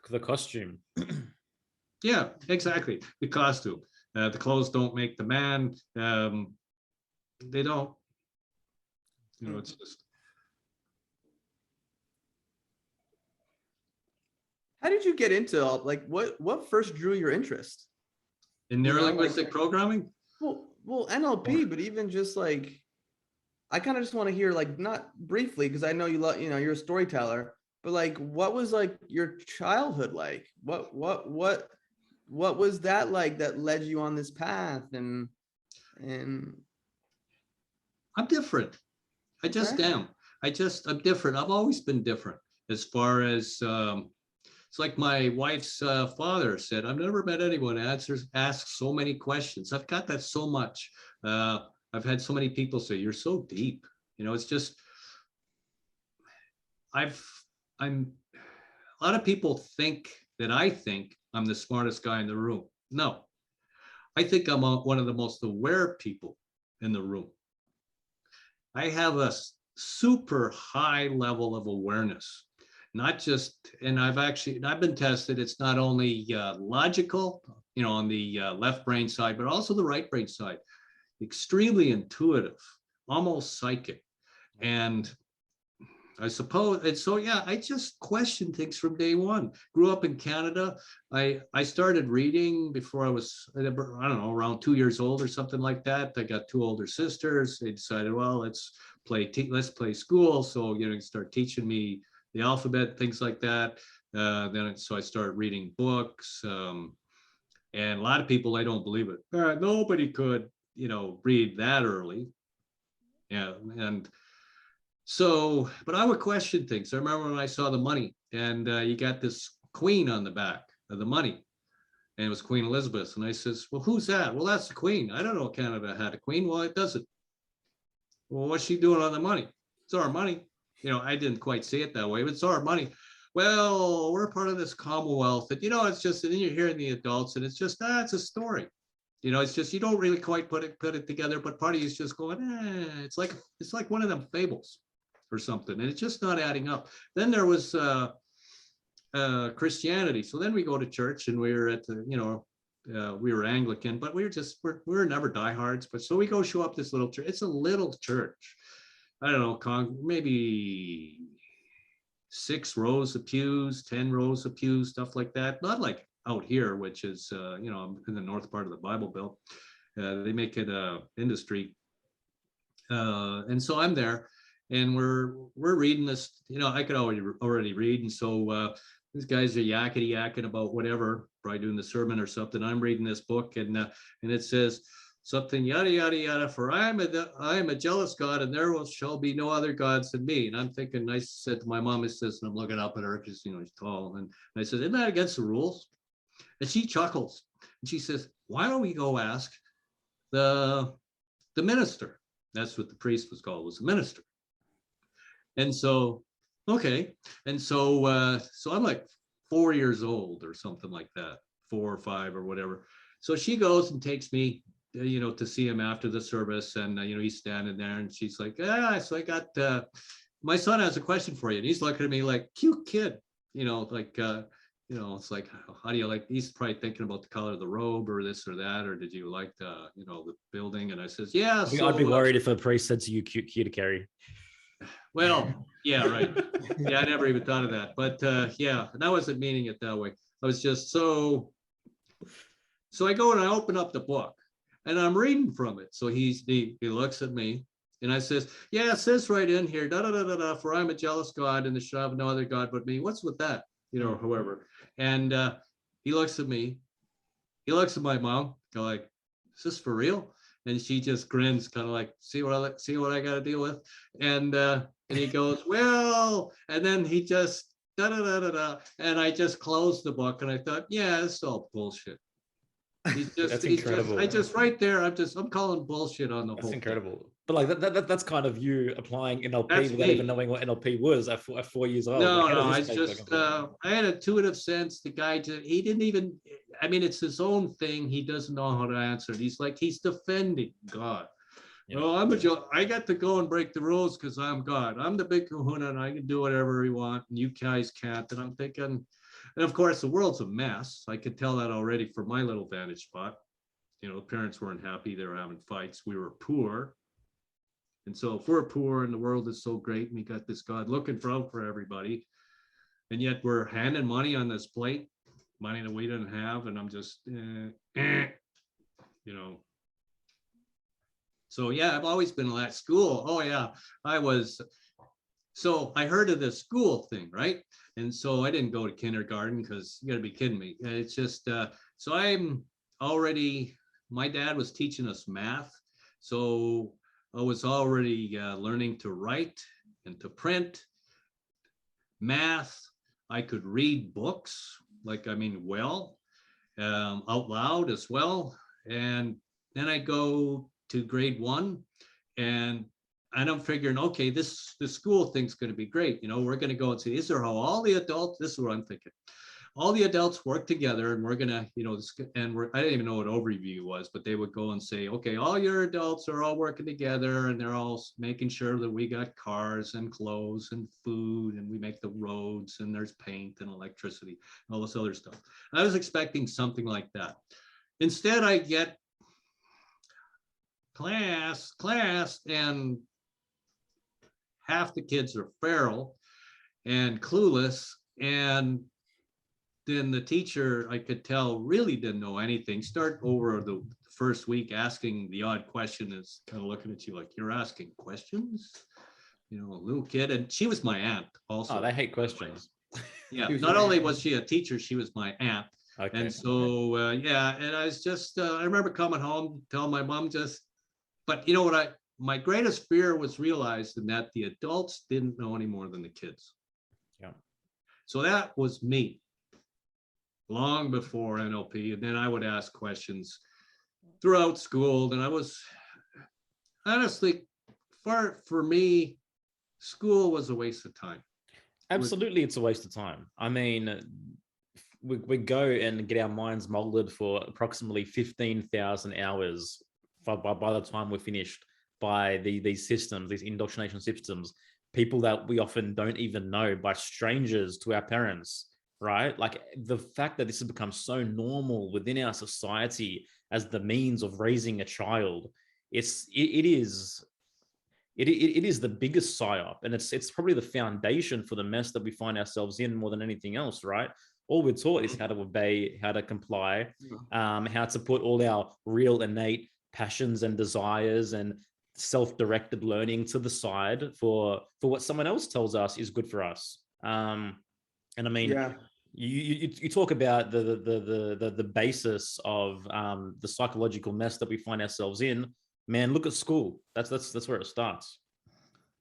The costume.
Yeah, exactly. The costume. The clothes don't make the man. They don't. You know, it's just.
How did you get into like what first drew your interest?
In neurolinguistic programming?
Well, NLP, but even just like, I kind of just want to hear, like, not briefly, because I know you're a storyteller, but like, what was like your childhood like? What was that like that led you on this path? And
I'm different. I just am. I'm different. I've always been different. As far as it's like my wife's father said, I've never met anyone ask so many questions. I've got that so much. I've had so many people say, you're so deep. You know, it's just, a lot of people think that I think I'm the smartest guy in the room. No, I think I'm one of the most aware people in the room. I have a super high level of awareness, not just, and I've been tested. It's not only logical, you know, on the left brain side, but also the right brain side. Extremely intuitive, almost psychic. And I suppose, and so, yeah, I just questioned things from day one. Grew up in Canada. I started reading before I was, I don't know, around 2 years old or something like that. I got 2 older sisters. They decided, well, let's play school. So, you know, start teaching me the alphabet, things like that. So I started reading books. And a lot of people, I don't believe it. Nobody could, you know, read that early. Yeah. And so, but I would question things. I remember when I saw the money, and you got this queen on the back of the money, and it was Queen Elizabeth. And I says, well, who's that? Well, that's the queen. I don't know Canada had a queen. Well, it doesn't. well, what's she doing on the money? It's our money. I didn't quite say it that way, but it's our money. Well, we're part of this commonwealth. And, it's just, and then you're hearing the adults, and it's just, it's a story. It's just, you don't really quite put it together, but part of you is just going, it's like one of them fables or something. And it's just not adding up. Then there was Christianity. So then we go to church, and we were at the, we were Anglican, but we were never diehards. But so we go show up this little church. It's a little church. I don't know, maybe 6 rows of pews, 10 rows of pews, stuff like that. Not like out here, which is, in the north part of the Bible Belt. They make it industry. And so I'm there, and we're reading this, I could already read. And so these guys are yakking about whatever, probably doing the sermon or something. I'm reading this book, and it says something, yada, yada, yada, for I am a jealous God, and there shall be no other gods than me. And I'm thinking, I said to my mom, and I'm looking up at her because, she's tall. And I said, isn't that against the rules? And she chuckles, and she says, why don't we go ask the minister? That's what the priest was called, was a minister. And so, okay. And so, so I'm like 4 years old or something like that, 4 or 5 or whatever. So she goes and takes me, to see him after the service, and he's standing there, and she's like, so I got my son has a question for you. And he's looking at me like, cute kid, it's like, how do you like, he's probably thinking about the color of the robe or this or that, or did you like the building? And I says, yeah. So,
I'd be worried if a priest said to you, cute Kerry.
Well, yeah, right. Yeah, I never even thought of that. But yeah, and I wasn't meaning it that way. I was just so I go and I open up the book, and I'm reading from it. So he looks at me, and I says, yeah, it says right in here, da da da da da, for I'm a jealous God, and there shall have no other God but me. What's with that? However. And he looks at me, he looks at my mom, go like, is this for real? And she just grins, kind of like, see what I got to deal with. And he goes, well, and then he just da da da da da, and I just closed the book, and I thought, yeah, it's all bullshit.
That's incredible.
I'm calling bullshit on the whole.
That's incredible. Thing. But like that's kind of you applying NLP
That's
without
me.
even knowing what NLP was at 4 years old.
No,
like,
it's just I had intuitive sense. The guy he didn't even. I mean, it's his own thing. He doesn't know how to answer it. He's defending God. Yeah. Oh, I got to go and break the rules because I'm God. I'm the big kahuna, and I can do whatever I want, and you guys can't. And I'm thinking. And of course, the world's a mess. I could tell that already from my little vantage spot. The parents weren't happy. They were having fights. We were poor. And so if we're poor and the world is so great, and we got this God looking out for everybody, and yet we're handing money on this plate, money that we didn't have, and I'm just, So yeah, I've always been at school. Oh yeah, I was. So I heard of the school thing, right? And so I didn't go to kindergarten because you got to be kidding me. It's just, so I'm already, my dad was teaching us math. So I was already learning to write and to print. Math, I could read books, out loud as well. And then I go to grade 1, and I'm figuring, okay, the school thing's going to be great. We're going to go and see, this is how all the adults, this is what I'm thinking. All the adults work together, and we're going to, I didn't even know what overview was, but they would go and say, okay, all your adults are all working together, and they're all making sure that we got cars and clothes and food, and we make the roads, and there's paint and electricity, and all this other stuff. I was expecting something like that. Instead, I get class, and half the kids are feral and clueless, and then the teacher, I could tell, really didn't know anything. Start over the first week asking the odd question, is kind of looking at you like, you're asking questions? A little kid. And she was my aunt also.
Oh, they hate questions.
Yeah, not only was she a teacher, she was my aunt.
Okay.
And so, yeah, and I was just, I remember coming home, telling my mom but you know what, my greatest fear was realizing that the adults didn't know any more than the kids.
Yeah.
So that was me long before NLP. And then I would ask questions throughout school. And I was honestly for me, school was a waste of time.
Absolutely, it's a waste of time. I mean, we go and get our minds molded for approximately 15,000 hours by the time we're finished by these systems, these indoctrination systems, people that we often don't even know, by strangers to our parents, right? Like the fact that this has become so normal within our society as the means of raising a child, it is the biggest psyop, and it's probably the foundation for the mess that we find ourselves in more than anything else, right? All we're taught is how to obey, how to comply, how to put all our real innate passions and desires and self-directed learning to the side for what someone else tells us is good for us. And I mean, you talk about the basis of the psychological mess that we find ourselves in. Man, look at school. That's where it starts.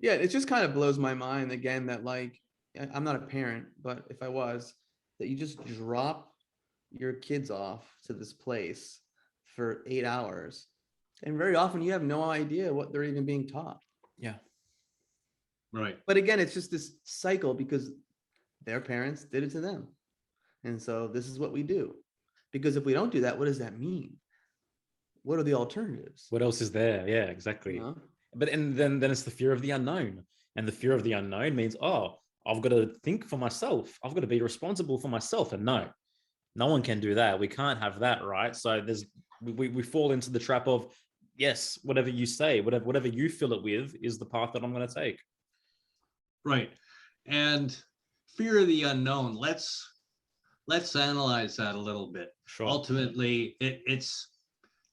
Yeah, it just kind of blows my mind again that, like, I'm not a parent, but if I was, that you just drop your kids off to this place for 8 hours. And very often you have no idea what they're even being taught.
Yeah.
Right.
But again, it's just this cycle because their parents did it to them. And so this is what we do. Because if we don't do that, what does that mean? What are the alternatives?
What else is there? Yeah, exactly.
You know?
But and then it's the fear of the unknown. And the fear of the unknown means, oh, I've got to think for myself. I've got to be responsible for myself. And no one can do that. We can't have that, right? So we fall into the trap of, yes, whatever you say, whatever you fill it with is the path that I'm going to take.
Right. And fear of the unknown. Let's analyze that a little bit.
Sure.
Ultimately, it's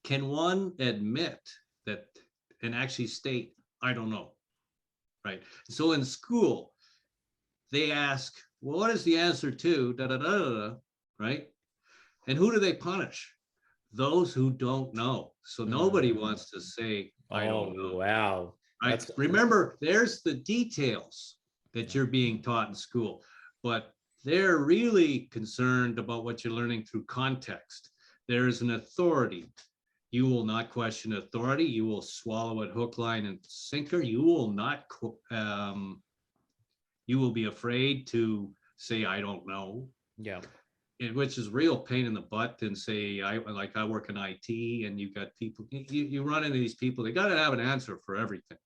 can one admit that and actually state, I don't know, right? So in school, they ask, well, what is the answer to da da da da da, right? And who do they punish? Those who don't know. So nobody wants to say, I don't know.
Wow.
Right? Remember, there's the details that you're being taught in school, but they're really concerned about what you're learning through context. There's an authority. You will not question authority. You will swallow it hook, line, and sinker. You will not, you will be afraid to say, I don't know.
Yeah.
Which is real pain in the butt. And say, I work in IT, and you got people, you run into these people, they got to have an answer for everything.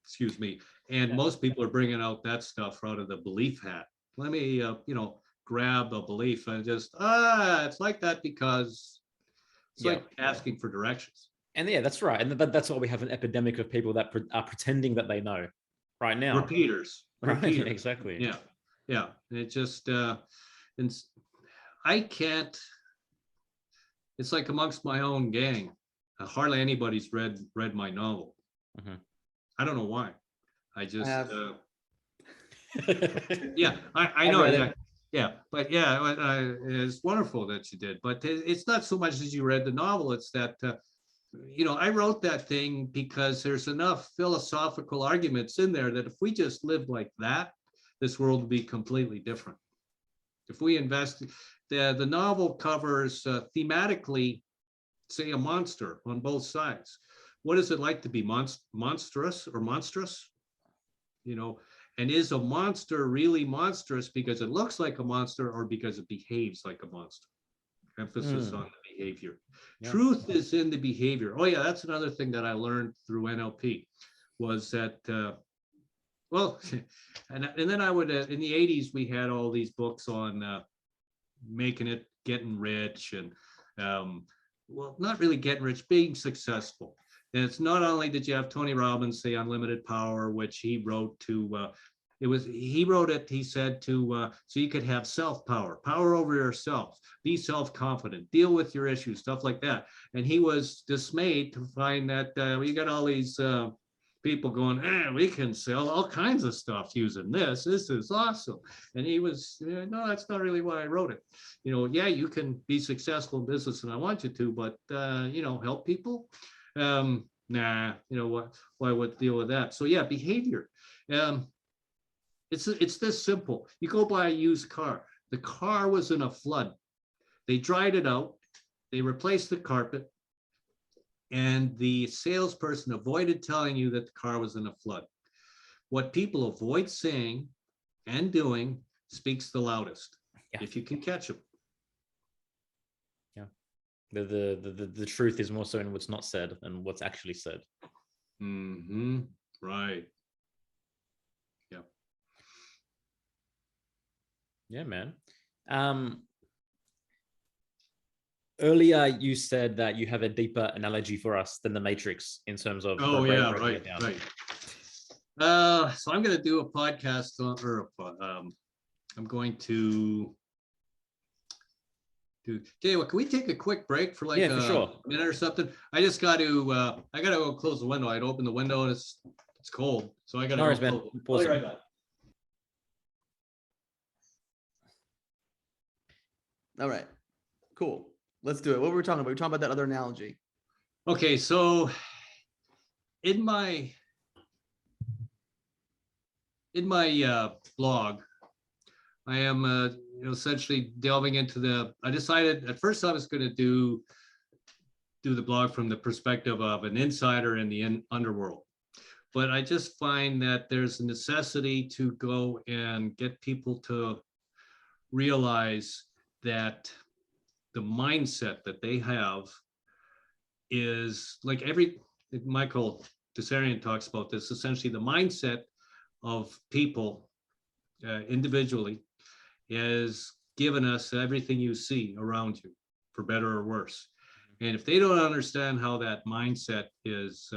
Excuse me. And most people are bringing out that stuff out of the belief hat. Let me, grab a belief and just, it's like that because it's like asking for directions.
And yeah, that's right. And that's why we have an epidemic of people that are pretending that they know right now.
Repeaters.
Right, exactly.
Yeah. Yeah. It just, and I can't, it's like amongst my own gang, hardly anybody's read my novel.
Mm-hmm.
I don't know why. I just, I know that. Yeah, but it's wonderful that you did. But it's not so much as you read the novel. It's that, I wrote that thing because there's enough philosophical arguments in there that if we just lived like that, this world would be completely different. If we invest, the novel covers thematically, say, a monster on both sides. What is it like to be monstrous or monstrous? And is a monster really monstrous because it looks like a monster or because it behaves like a monster? Emphasis on the behavior. Yeah. Truth is in the behavior. Oh yeah, that's another thing that I learned through NLP was that, and then I would, in the 80s, we had all these books on making it, getting rich, and not really getting rich, being successful. And it's not only did you have Tony Robbins say Unlimited Power, which he wrote to, he said so you could have self-power, power over yourself, be self-confident, deal with your issues, stuff like that. And he was dismayed to find that we got all these people going, we can sell all kinds of stuff using this. This is awesome. And he was, no, that's not really why I wrote it. You can be successful in business and I want you to, but, help people. Why would deal with that? So yeah, behavior. It's this simple. You go buy a used car. The car was in a flood. They dried it out. They replaced the carpet. and the salesperson avoided telling you that the car was in a flood. What people avoid saying and doing speaks the loudest, if you can catch them.
Yeah. The truth is more so in what's not said than what's actually said.
Mm-hmm. Right. Yeah.
Yeah, man. Earlier, you said that you have a deeper analogy for us than the Matrix in terms of
Oh yeah,
breaking
right,
it down.
right. So I'm going to do a podcast on, I'm going to do. Jay, can we take a quick break for like
for sure.
a minute or something? I just got to. I got to go close the window. I'd open the window and it's cold, so I got to.
No worries, man.
I'll be right back.
All right, cool. Let's do it. What were we talking about? We were talking about that other analogy.
Okay, so in my blog, I am essentially delving into I decided at first I was going to do the blog from the perspective of an insider in the underworld, but I just find that there's a necessity to go and get people to realize that the mindset that they have is like Michael Tsarion talks about this, essentially the mindset of people individually is given us everything you see around you, for better or worse. And if they don't understand how that mindset is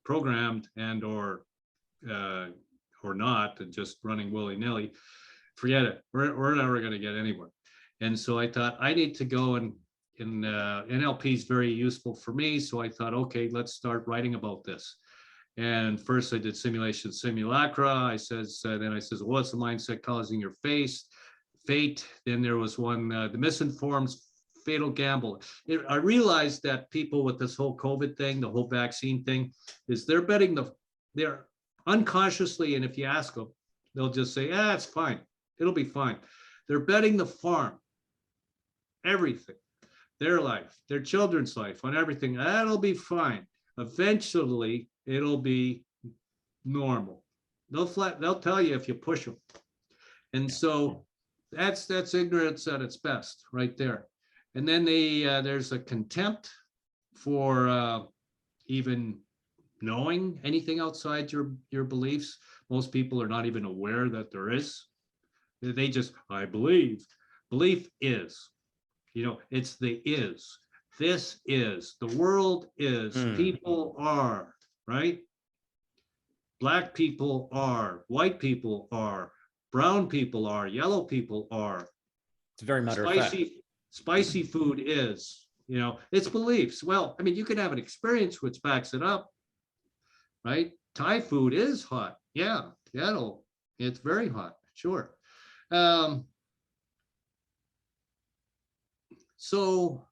programmed and or not, and just running willy-nilly, forget it. We're never going to get anywhere. And so I thought I need to go and NLP is very useful for me. So I thought, okay, let's start writing about this. And first I did simulacra. Then I says, what's the mindset causing your fate? Then there was one, the misinformed fatal gamble. I realized that people with this whole COVID thing, the whole vaccine thing, is they're unconsciously, and if you ask them, they'll just say, it's fine. It'll be fine. They're betting the farm, everything, their life, their children's life, on everything. That'll be fine. Eventually, it'll be normal. They'll tell you if you push them. And so that's ignorance at its best right there. And then there's a contempt for even knowing anything outside your beliefs. Most people are not even aware that there is. They just, I believe. Belief is, it's the is. This is, the world is, people are, right? Black people are, white people are, brown people are, yellow people are.
It's very matter of fact.
Spicy food is, it's beliefs. Well, I mean, you could have an experience which backs it up, right? Thai food is hot. Yeah, it's very hot, sure. So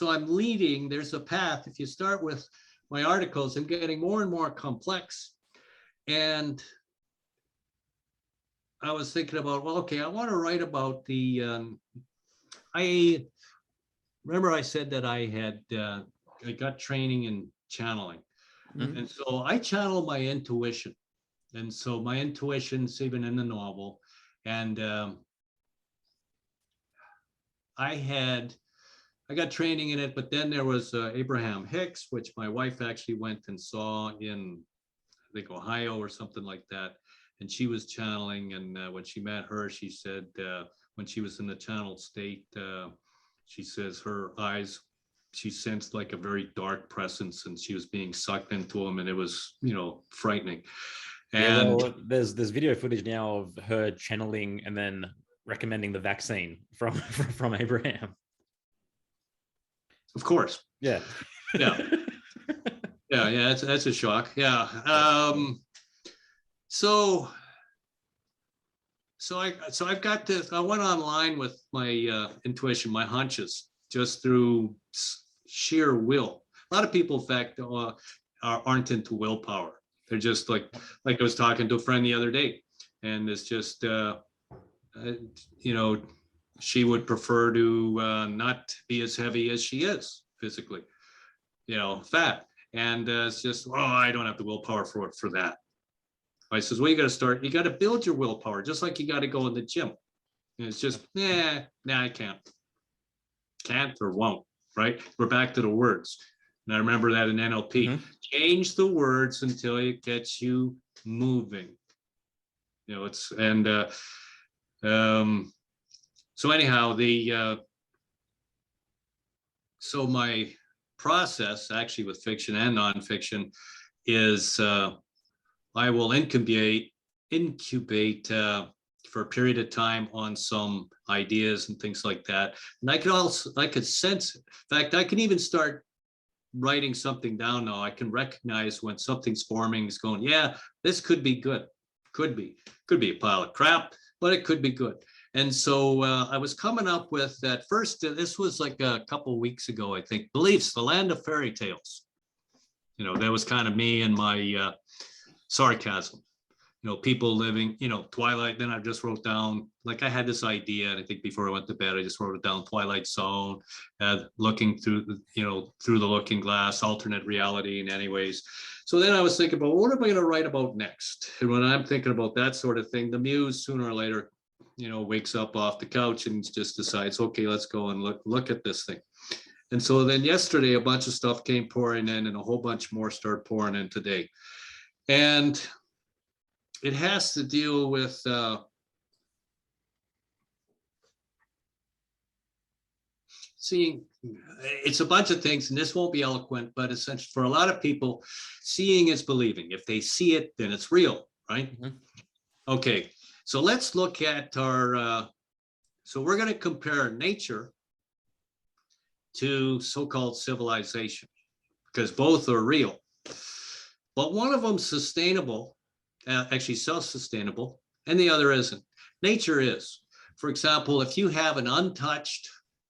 I'm leading, there's a path. If you start with my articles, I'm getting more and more complex. And I was thinking about, well, okay, I want to write about I remember I said that I got training in channeling. Mm-hmm. And so I channel my intuition. And so my intuition's even in the novel. And I got training in it, but then there was Abraham Hicks, which my wife actually went and saw in, I think, Ohio or something like that. And she was channeling. And when she met her, she said, when she was in the channeled state, she says her eyes, she sensed like a very dark presence, and she was being sucked into them. And it was, frightening. And
there's video footage now of her channeling and then recommending the vaccine from Abraham.
Of course.
Yeah.
Yeah. Yeah. That's a shock. Yeah. So I've got this. I went online with my intuition, my hunches, just through sheer will. A lot of people, in fact, aren't into willpower. They're just like I was talking to a friend the other day, and it's just, she would prefer to not be as heavy as she is. physically, fat. And it's just, I don't have the willpower for that. I says, well, you got to start, you got to build your willpower, just like you got to go in the gym. And it's just, I can't or won't, right? We're back to the words. And I remember that in NLP, change the words until it gets you moving. So anyhow, so my process actually with fiction and nonfiction is I will incubate for a period of time on some ideas and things like that. And I could sense, in fact, I can even start writing something down now. I can recognize when something's forming, is going, yeah, this could be good. Could be a pile of crap, but it could be good. And so I was coming up with that first, this was like a couple of weeks ago, I think, Beliefs, the Land of Fairy Tales. That was kind of me and my sarcasm. People living, Twilight. Then I just wrote down, like I had this idea, and I think before I went to bed, I just wrote it down, Twilight Zone, looking through the looking glass, alternate reality. And anyways, so then I was thinking about, what am I going to write about next? And when I'm thinking about that sort of thing, the muse sooner or later, wakes up off the couch and just decides, okay, let's go and look at this thing. And so then yesterday, a bunch of stuff came pouring in, and a whole bunch more start pouring in today. And it has to deal with seeing. It's a bunch of things, and this won't be eloquent, but essentially for a lot of people, seeing is believing. If they see it, then it's real, right? Okay, so let's look at our, so we're going to compare nature to so-called civilization, because both are real. But one of them's sustainable, actually self-sustainable, and the other isn't. Nature is. For example, if you have an untouched,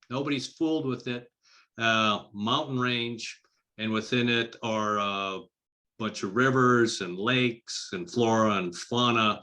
nobody's fooled with it, mountain range, and within it are a bunch of rivers and lakes and flora and fauna.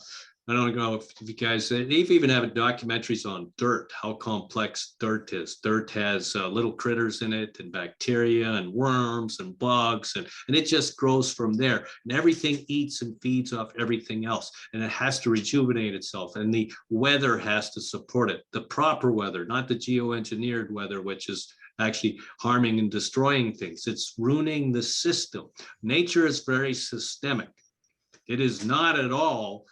I don't know if you guys, they even have documentaries on dirt, how complex dirt is. Dirt has little critters in it, and bacteria and worms and bugs, and it just grows from there. And everything eats and feeds off everything else. And it has to rejuvenate itself. And the weather has to support it. The proper weather, not the geoengineered weather, which is actually harming and destroying things. It's ruining the system. Nature is very systemic. It is not at all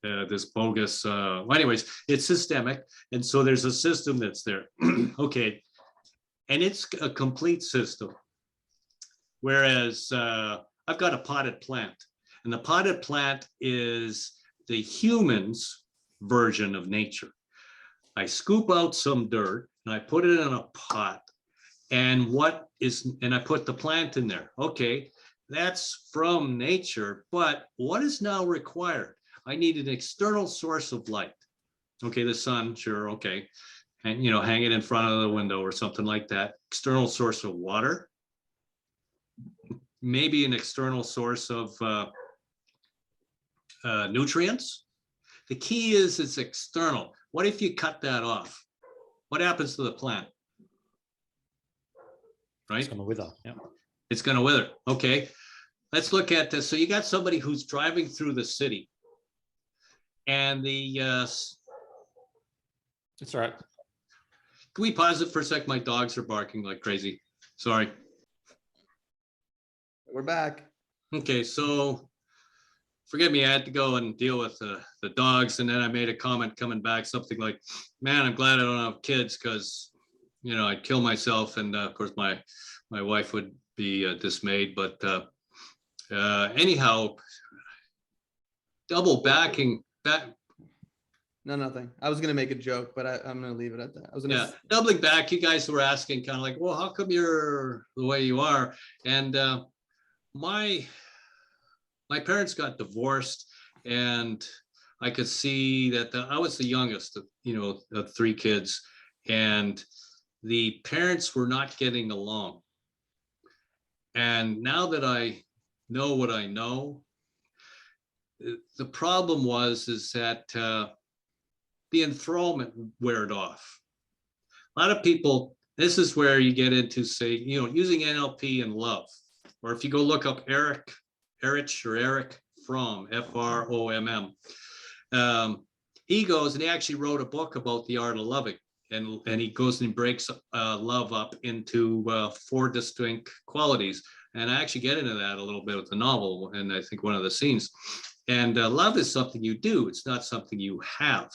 this bogus, anyways, it's systemic. And so there's a system that's there. Okay. And it's a complete system. Whereas I've got a potted plant, and the potted plant is the human's version of nature. I scoop out some dirt and I put it in a pot, and I put the plant in there. Okay. That's from nature, but what is now required? I need an external source of light. Okay, the sun, sure, okay. And, hang it in front of the window or something like that. External source of water. Maybe an external source of nutrients. The key is it's external. What if you cut that off? What happens to the plant? Right?
It's going to wither, yeah.
It's going to wither. Okay, let's look at this. So you got somebody who's driving through the city, and it's
all right.
Can we pause it for a sec? My dogs are barking like crazy. Sorry.
We're back.
Okay, so forgive me. I had to go and deal with the dogs, and then I made a comment coming back, something like, "Man, I'm glad I don't have kids, because I'd kill myself." And of course, my wife would be dismayed, but anyhow, double backing back.
No, nothing. I was gonna make a joke, but I'm gonna leave it at that. I was gonna
doubling back. You guys were asking kind of like, well, how come you're the way you are? And my parents got divorced, and I could see that I was the youngest of three kids, and the parents were not getting along. And now that I know what I know, the problem is that the enthrallment weared off. A lot of people, this is where you get into, say, using NLP and love. Or if you go look up Eric Fromm, Fromm, he goes and he actually wrote a book about the art of loving. And he goes and breaks love up into 4 distinct qualities. And I actually get into that a little bit with the novel, and I think one of the scenes. And love is something you do. It's not something you have.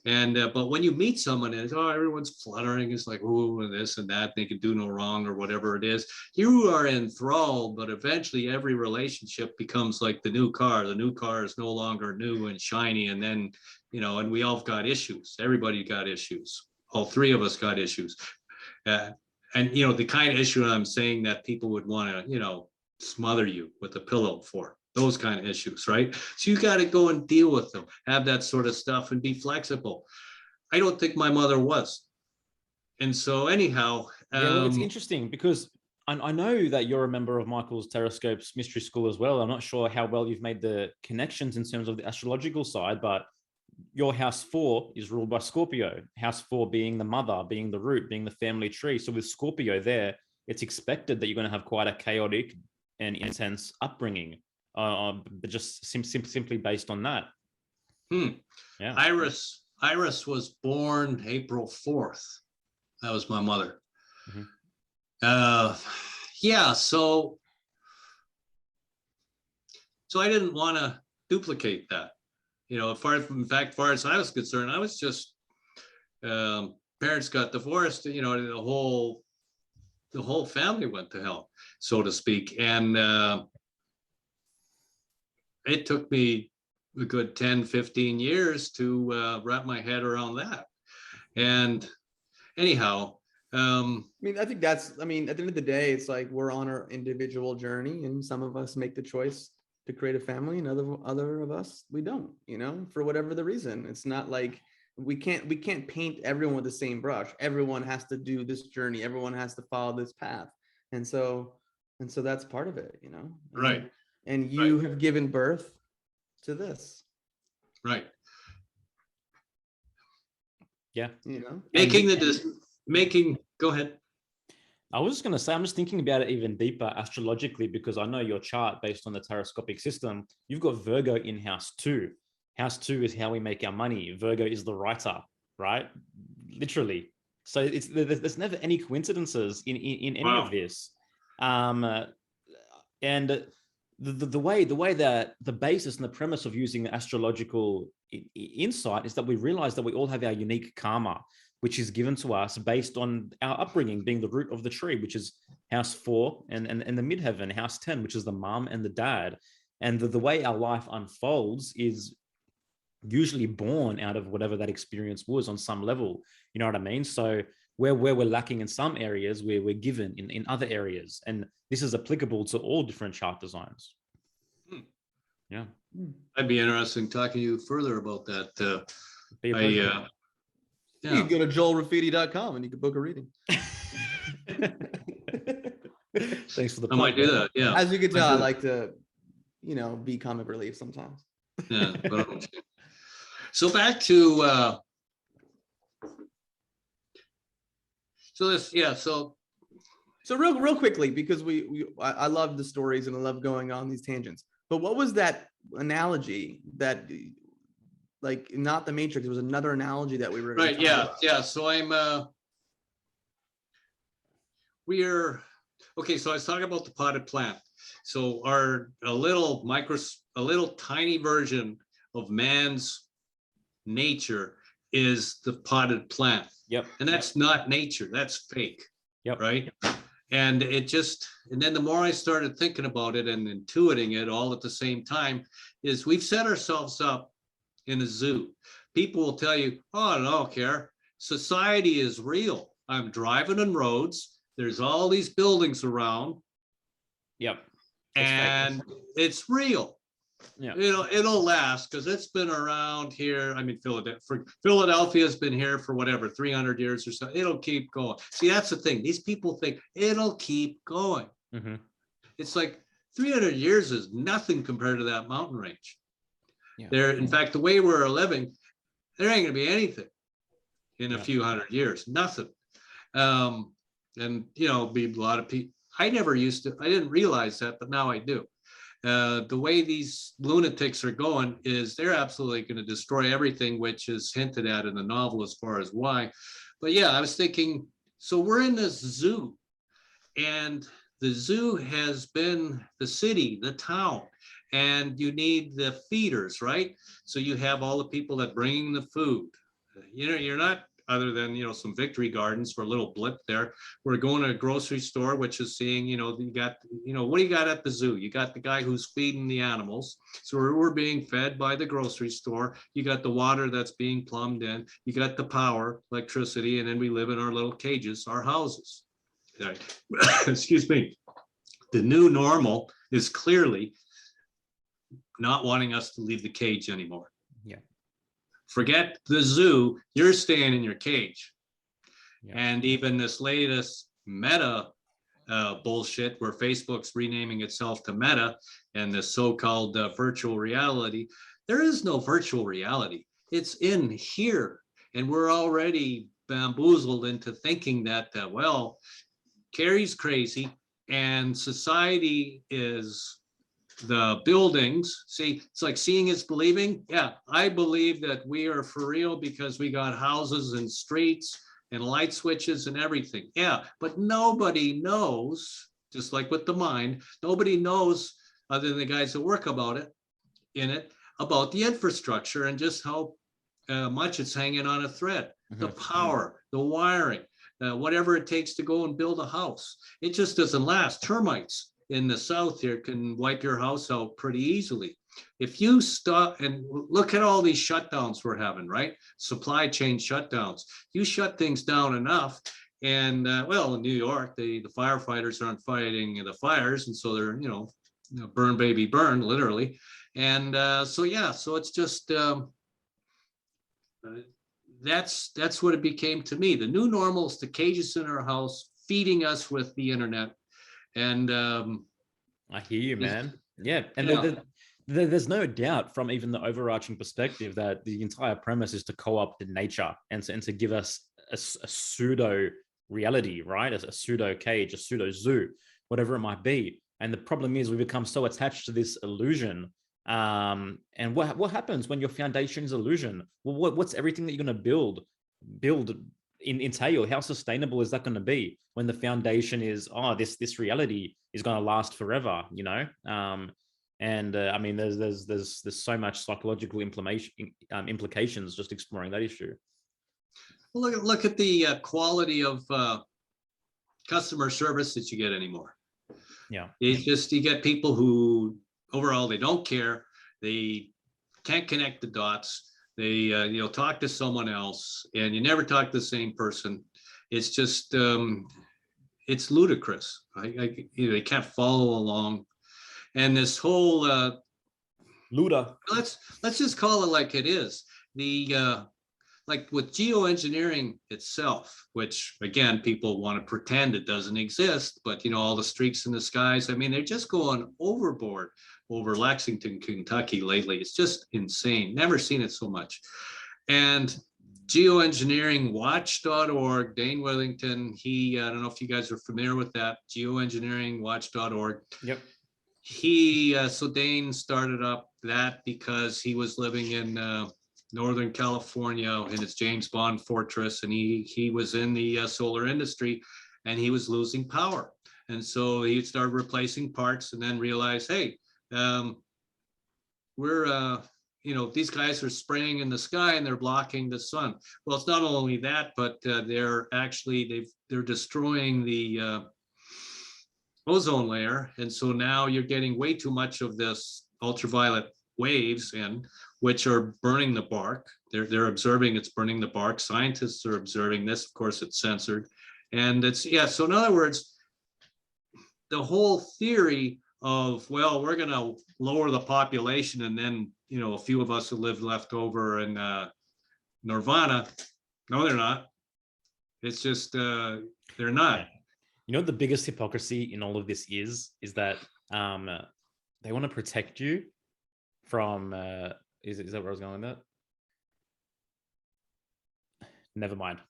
And but when you meet someone and everyone's fluttering, it's like, oh, and this and that, they can do no wrong or whatever it is. You are enthralled, but eventually every relationship becomes like the new car. The new car is no longer new and shiny. And then, and we all got issues. Everybody got issues. All 3 of us got issues. And, the kind of issue I'm saying that people would want to, smother you with a pillow for. Those kind of issues, right? So you got to go and deal with them, have that sort of stuff and be flexible. I don't think my mother was. And so anyhow.
Well, it's interesting because I know that you're a member of Michael Tsarion's mystery school as well. I'm not sure how well you've made the connections in terms of the astrological side, but your house 4 is ruled by Scorpio. House 4 being the mother, being the root, being the family tree. So with Scorpio there, it's expected that you're going to have quite a chaotic and intense upbringing. But just simply based on that.
Yeah. Iris was born April 4th. That was my mother. Yeah. So I didn't want to duplicate that. As far as I was concerned, I was just parents got divorced. The whole family went to hell, so to speak, and. It took me a good 10, 15 years to wrap my head around that. And anyhow.
I think at the end of the day, it's like we're on our individual journey, and some of us make the choice to create a family and other of us, we don't, for whatever the reason. It's not like we can't paint everyone with the same brush. Everyone has to do this journey. Everyone has to follow this path. And so that's part of it,
Right.
And you have given birth to this.
Right.
Yeah.
Go ahead.
I was just going to say, I'm just thinking about it even deeper astrologically, because I know your chart based on the taroscopic system, you've got Virgo in house 2. House 2 is how we make our money. Virgo is the writer, right? Literally. So there's never any coincidences in any of this. And the way that the basis and the premise of using the astrological insight is that we realize that we all have our unique karma, which is given to us based on our upbringing, being the root of the tree, which is house 4 and the midheaven, house 10, which is the mom and the dad. And the way our life unfolds is usually born out of whatever that experience was on some level. You know what I mean? So where we're lacking in some areas, we're given in other areas. And this is applicable to all different chart designs. Yeah.
I'd be interested in talking to you further about that.
You can go to joelrafidi.com and you can book a reading.
Thanks for the
I might do that. Yeah.
As you can tell, I like to, be comic relief sometimes.
Yeah. But, so back to
So real quickly, because I love the stories and I love going on these tangents. But what was that analogy that, like, not the Matrix? It was another analogy that we were
right. Yeah. About. Yeah. So So I was talking about the potted plant. So a little tiny version of man's nature is the potted plant.
Yep.
And that's not nature. That's fake.
Yep.
Right. And and then the more I started thinking about it and intuiting it all at the same time, is we've set ourselves up in a zoo. People will tell you, oh, I don't care. Society is real. I'm driving on roads. There's all these buildings around.
Yep.
And it's real.
Yeah.
It'll last because it's been around here. I mean, Philadelphia's been here for whatever, 300 years or so. It'll keep going. See, that's the thing. These people think it'll keep going.
Mm-hmm.
It's like 300 years is nothing compared to that mountain range. Yeah. In fact, the way we're living, there ain't going to be anything in a few hundred years. Nothing. And be a lot of people. I didn't realize that, but now I do. The way these lunatics are going is they're absolutely going to destroy everything, which is hinted at in the novel as far as why. But yeah, I was thinking, so we're in this zoo, and the zoo has been the city, the town, and you need the feeders, right? So you have all the people that bring the food. You're not, other than some victory gardens for a little blip there. We're going to a grocery store, which is seeing, you got, what do you got at the zoo? You got the guy who's feeding the animals. So we're being fed by the grocery store. You got the water that's being plumbed in. You got the power, electricity, and then we live in our little cages, our houses. Right. Excuse me. The new normal is clearly not wanting us to leave the cage anymore.
Yeah.
Forget the zoo, you're staying in your cage.
Yeah.
And even this latest Meta bullshit, where Facebook's renaming itself to Meta, and the so-called virtual reality, there is no virtual reality. It's in here. And we're already bamboozled into thinking that, well, Kerry's crazy and society is the buildings. See, it's like seeing is believing. Yeah, I believe that we are for real because we got houses and streets and light switches and everything. Yeah, but nobody knows, just like with the mind, nobody knows, other than the guys that work about it, about the infrastructure and just how much it's hanging on a thread. The power, the wiring, whatever it takes to go and build a house. It just doesn't last. Termites in the south here can wipe your house out pretty easily. If you stop and look at all these shutdowns we're having, right? Supply chain shutdowns. You shut things down enough, and well, in New York, the firefighters aren't fighting the fires, and so they're burn baby burn, literally. And so yeah, so it's just that's what it became to me. The new normal is the cages in our house, feeding us with the internet. And
I hear you, man. Yeah. And there's no doubt from even the overarching perspective that the entire premise is to co-opt nature and to give us a pseudo reality, right? As a pseudo cage, a pseudo zoo, whatever it might be. And the problem is we become so attached to this illusion. And what happens when your foundation is illusion? Well, what's everything that you're going to build entail? How sustainable is that going to be when the foundation is this reality is going to last forever? I mean, there's so much psychological implications just exploring that issue.
Well, look at the quality of customer service that you get anymore.
Yeah,
it's just you get people who overall they don't care, they can't connect the dots. They talk to someone else, and you never talk to the same person. It's just it's ludicrous. They can't follow along, and this whole
Luda.
Let's just call it like it is. The like with geoengineering itself, which again people want to pretend it doesn't exist, but all the streaks in the skies. I mean, they're just going overboard over Lexington, Kentucky lately. It's just insane. Never seen it so much. And geoengineeringwatch.org, Dane Wellington, I don't know if you guys are familiar with that, geoengineeringwatch.org.
Yep.
So Dane started up that because he was living in Northern California in his James Bond fortress, and he was in the solar industry, and he was losing power. And so he started replacing parts, and then realized, hey, these guys are spraying in the sky and they're blocking the sun. Well, it's not only that, but they're destroying the ozone layer, and so now you're getting way too much of this ultraviolet waves in, which are burning the bark. They're observing it's burning the bark. Scientists are observing this. Of course, it's censored, and so in other words, the whole theory of, well, we're going to lower the population, and then a few of us who live left over in nirvana. No, they're not. It's just they're not.
The biggest hypocrisy in all of this is that they want to protect you from is that where I was going with that? Never mind.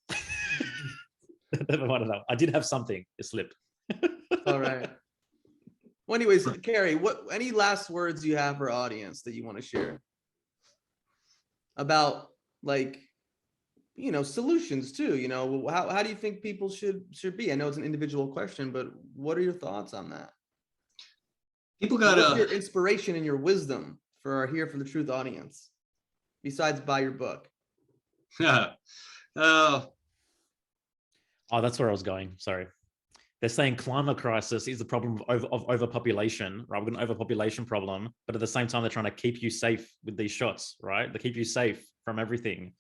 Never mind enough. I did have something. It slipped.
All right. Well, anyways, Kerry, any last words you have for our audience that you want to share about, like, solutions too? How do you think people should be? I know it's an individual question, but what are your thoughts on that?
People
What's your inspiration and your wisdom for our Here for the Truth audience, besides buy your book?
Oh, that's where I was going. Sorry. They're saying climate crisis is the problem of overpopulation, right? We've got an overpopulation problem, but at the same time, they're trying to keep you safe with these shots, right? They keep you safe from everything.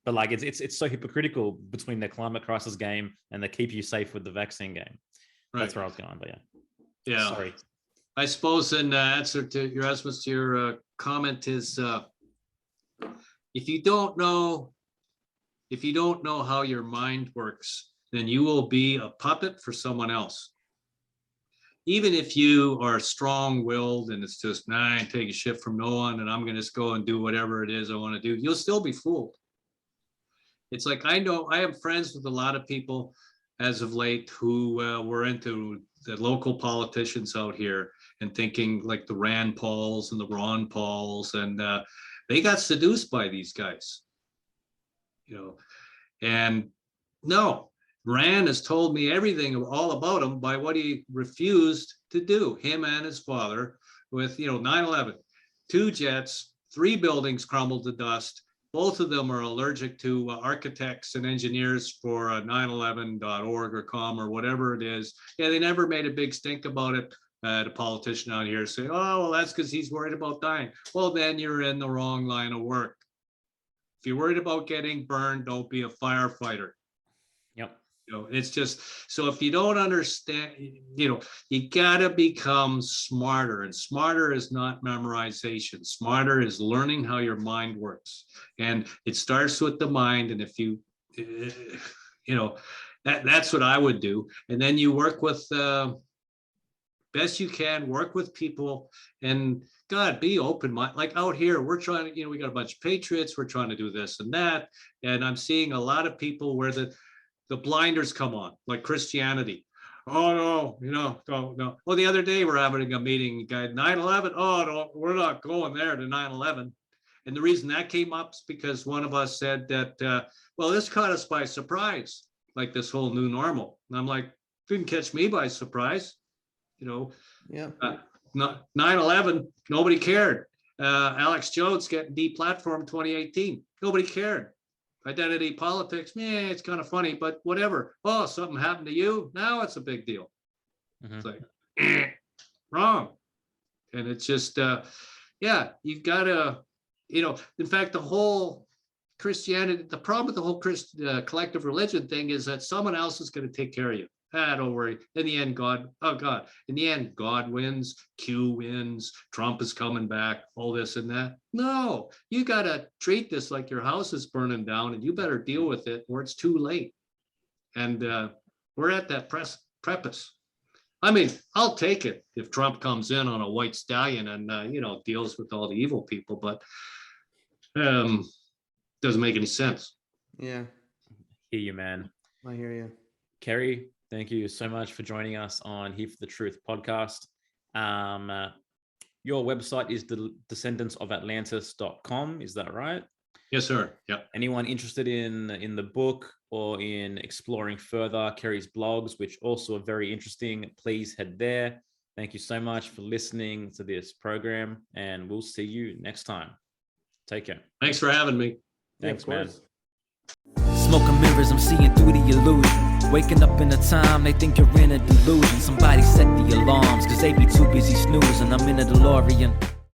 But like, it's so hypocritical between their climate crisis game and they keep you safe with the vaccine game. Right. That's where I was going, but
yeah.
Sorry.
I suppose in answer to Yerasimos, your comment is, if you don't know how your mind works, then you will be a puppet for someone else. Even if you are strong-willed and it's just, I ain't taking shit from no one and I'm gonna just go and do whatever it is I want to do, you'll still be fooled. It's like, I know I have friends with a lot of people as of late who were into the local politicians out here and thinking like the Rand Pauls and the Ron Pauls, and they got seduced by these guys, and no, Rand has told me everything all about him by what he refused to do, him and his father, with 9/11, 2 jets, 3 buildings crumbled to dust. Both of them are allergic to architects and engineers for 911.org or com or whatever it is. Yeah, they never made a big stink about it. The politician out here say, oh, well, that's because he's worried about dying. Well, then you're in the wrong line of work. If you're worried about getting burned, don't be a firefighter.
Yep.
It's just, so if you don't understand, you gotta become smarter, and smarter is not memorization. Smarter is learning how your mind works, and it starts with the mind. And if you, that's what I would do. And then you work with, best you can, work with people, and God, be open minded. Like out here, we're trying to, we got a bunch of patriots, we're trying to do this and that. And I'm seeing a lot of people where the blinders come on, like Christianity. Oh no, no. Well, the other day we're having a meeting, guy, 9/11. Oh no, we're not going there to 9/11. And the reason that came up is because one of us said that, well, this caught us by surprise, like this whole new normal. And I'm like, didn't catch me by surprise.
Yeah.
9/11, nobody cared. Alex Jones getting deplatformed 2018, nobody cared. Identity politics, it's kind of funny, but whatever. Oh, something happened to you, now it's a big deal. Mm-hmm. It's like, wrong. And it's just, you've got to, in fact, the whole Christianity, the problem with the whole collective religion thing is that someone else is going to take care of you. Don't worry. In the end, God wins, Q wins, Trump is coming back, all this and that. No, you got to treat this like your house is burning down and you better deal with it or it's too late. And we're at that precipice. I mean, I'll take it if Trump comes in on a white stallion and, deals with all the evil people, but doesn't make any sense.
Yeah.
Hear you, man.
I hear you.
Kerry, thank you so much for joining us on Here for the Truth podcast. Your website is the descendantsofatlantis.com. Is that right?
Yes, sir. Yeah.
Anyone interested in the book or in exploring further Kerry's blogs, which also are very interesting, please head there. Thank you so much for listening to this program, and we'll see you next time. Take care.
Thanks for having me.
Thanks, man.
Smoking mirrors, I'm seeing through the illusion. Waking up in a time, they think you're in a delusion. Somebody set the alarms, cause they be too busy snoozing. I'm in a DeLorean.